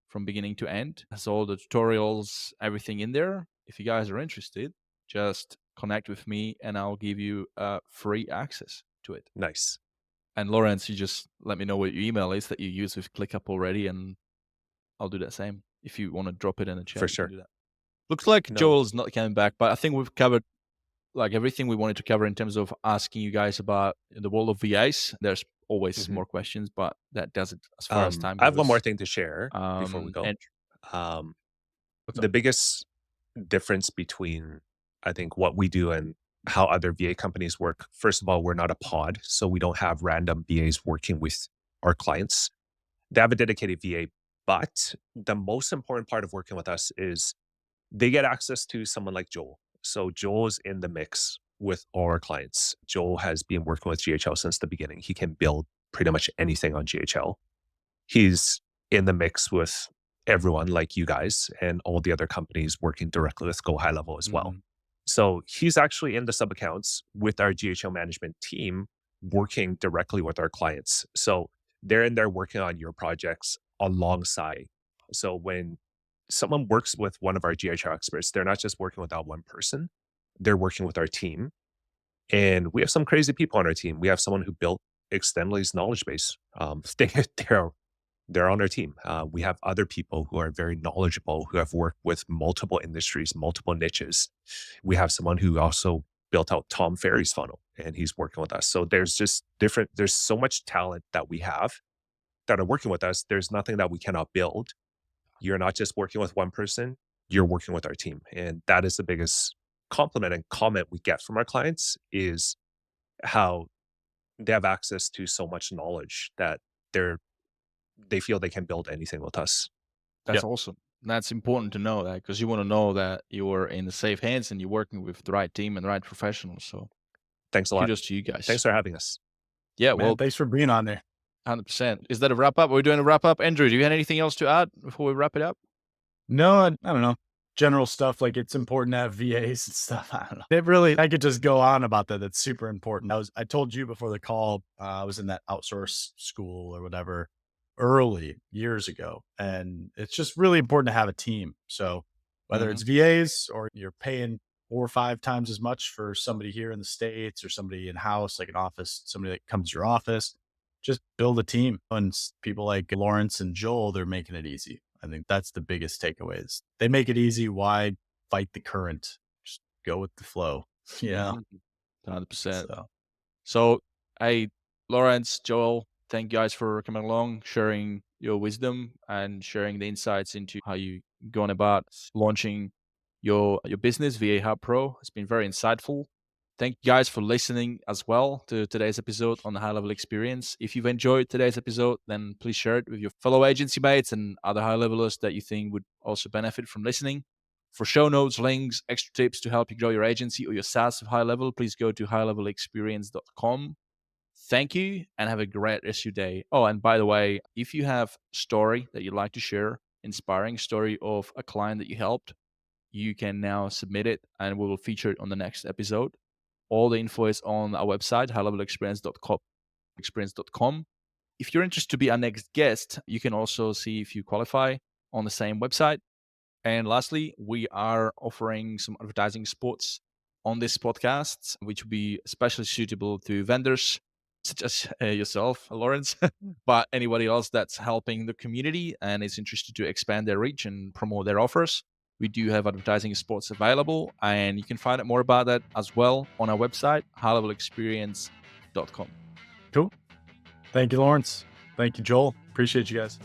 from beginning to end. Has all the tutorials, everything in there. If you guys are interested, just connect with me and I'll give you free access to it. Nice. And Lawrence, you just let me know what your email is that you use with ClickUp already, and I'll do that same. If you want to drop it in the chat, For you can sure. do that. Looks like No. Joel's not coming back, but I think we've covered everything we wanted to cover in terms of asking you guys about the world of VAs. There's always Mhm. more questions, but that does it as far as time I have one goes. more thing to share before we go. And What's The biggest difference between, I think, what we do and how other VA companies work, first of all, we're not a pod, so we don't have random VAs working with our clients. They have a dedicated VA, but the most important part of working with us is they get access to someone like Joel. So Joel is in the mix with all our clients. Joel has been working with GHL since the beginning. He can build pretty much anything on GHL. He's in the mix with everyone like you guys and all the other companies working directly with Go High Level as well. Mhm. So he's actually in the sub accounts with our GHL management team, working directly with our clients. So they're in there working on your projects alongside. So when someone works with one of our GHL experts, they're not just working with that one person, they're working with our team. And we have some crazy people on our team. We have someone who built Extendly's knowledge base. They're on our team. We have other people who are very knowledgeable, who have worked with multiple industries, multiple niches. We have someone who also built out Tom Ferry's funnel, and he's working with us. So there's just there's so much talent that we have that are working with us. There's nothing that we cannot build. You're not just working with one person, you're working with our team. And that is the biggest compliment and comment we get from our clients, is how they have access to so much knowledge that they feel they can build anything with us. that's awesome. That's important to know that, because you want to know that you're in the safe hands and you're working with the right team and the right professionals. So Thanks a lot. kudos to you guys. Thanks for having us. Yeah, Man, well, thanks for being on there. 100%. Is that a wrap up? Are we doing a wrap up? Andrew, do you have anything else to add before we wrap it up? No, I don't know. General stuff, like it's important to have VAs and stuff. I don't know. It really, I could just go on about that. That's super important. I told you before the call, I was in that outsource school or whatever. early years ago. And it's just really important to have a team. So whether Mhm. it's VAs or you're paying 4 or 5 times as much for somebody here in the States or somebody in house, like an office, somebody that comes to your office, just build a team. And people like Lawrence and Joel, they're making it easy. I think that's the biggest takeaways. They make it easy. Why fight the current? Just go with the flow. Yeah. 100%. So So, hey, Lawrence, Joel, thank you guys for coming along, sharing your wisdom and sharing the insights into how you going about launching your business, VA Hub Pro. It's been very insightful. Thank you guys for listening as well to today's episode on the high level experience. If you've enjoyed today's episode, then please share it with your fellow agency mates and other high levelers that you think would also benefit from listening. For show notes, links, extra tips to help you grow your agency or your SaaS of high level, please go to highlevelexperience.com. Thank you and have a great rest of your day. Oh, and by the way, if you have a story that you'd like to share, inspiring story of a client that you helped, you can now submit it and we will feature it on the next episode. All the info is on our website, highlevelexperience.com. If you're interested to be our next guest, you can also see if you qualify on the same website. And lastly, we are offering some advertising spots on this podcast, which will be especially suitable to vendors such as yourself, Lawrence, but anybody else that's helping the community and is interested to expand their reach and promote their offers. We do have advertising spots available, and you can find out more about that as well on our website, highlevelexperience.com. cool. Thank you, Lawrence. Thank you, Joel. Appreciate you guys.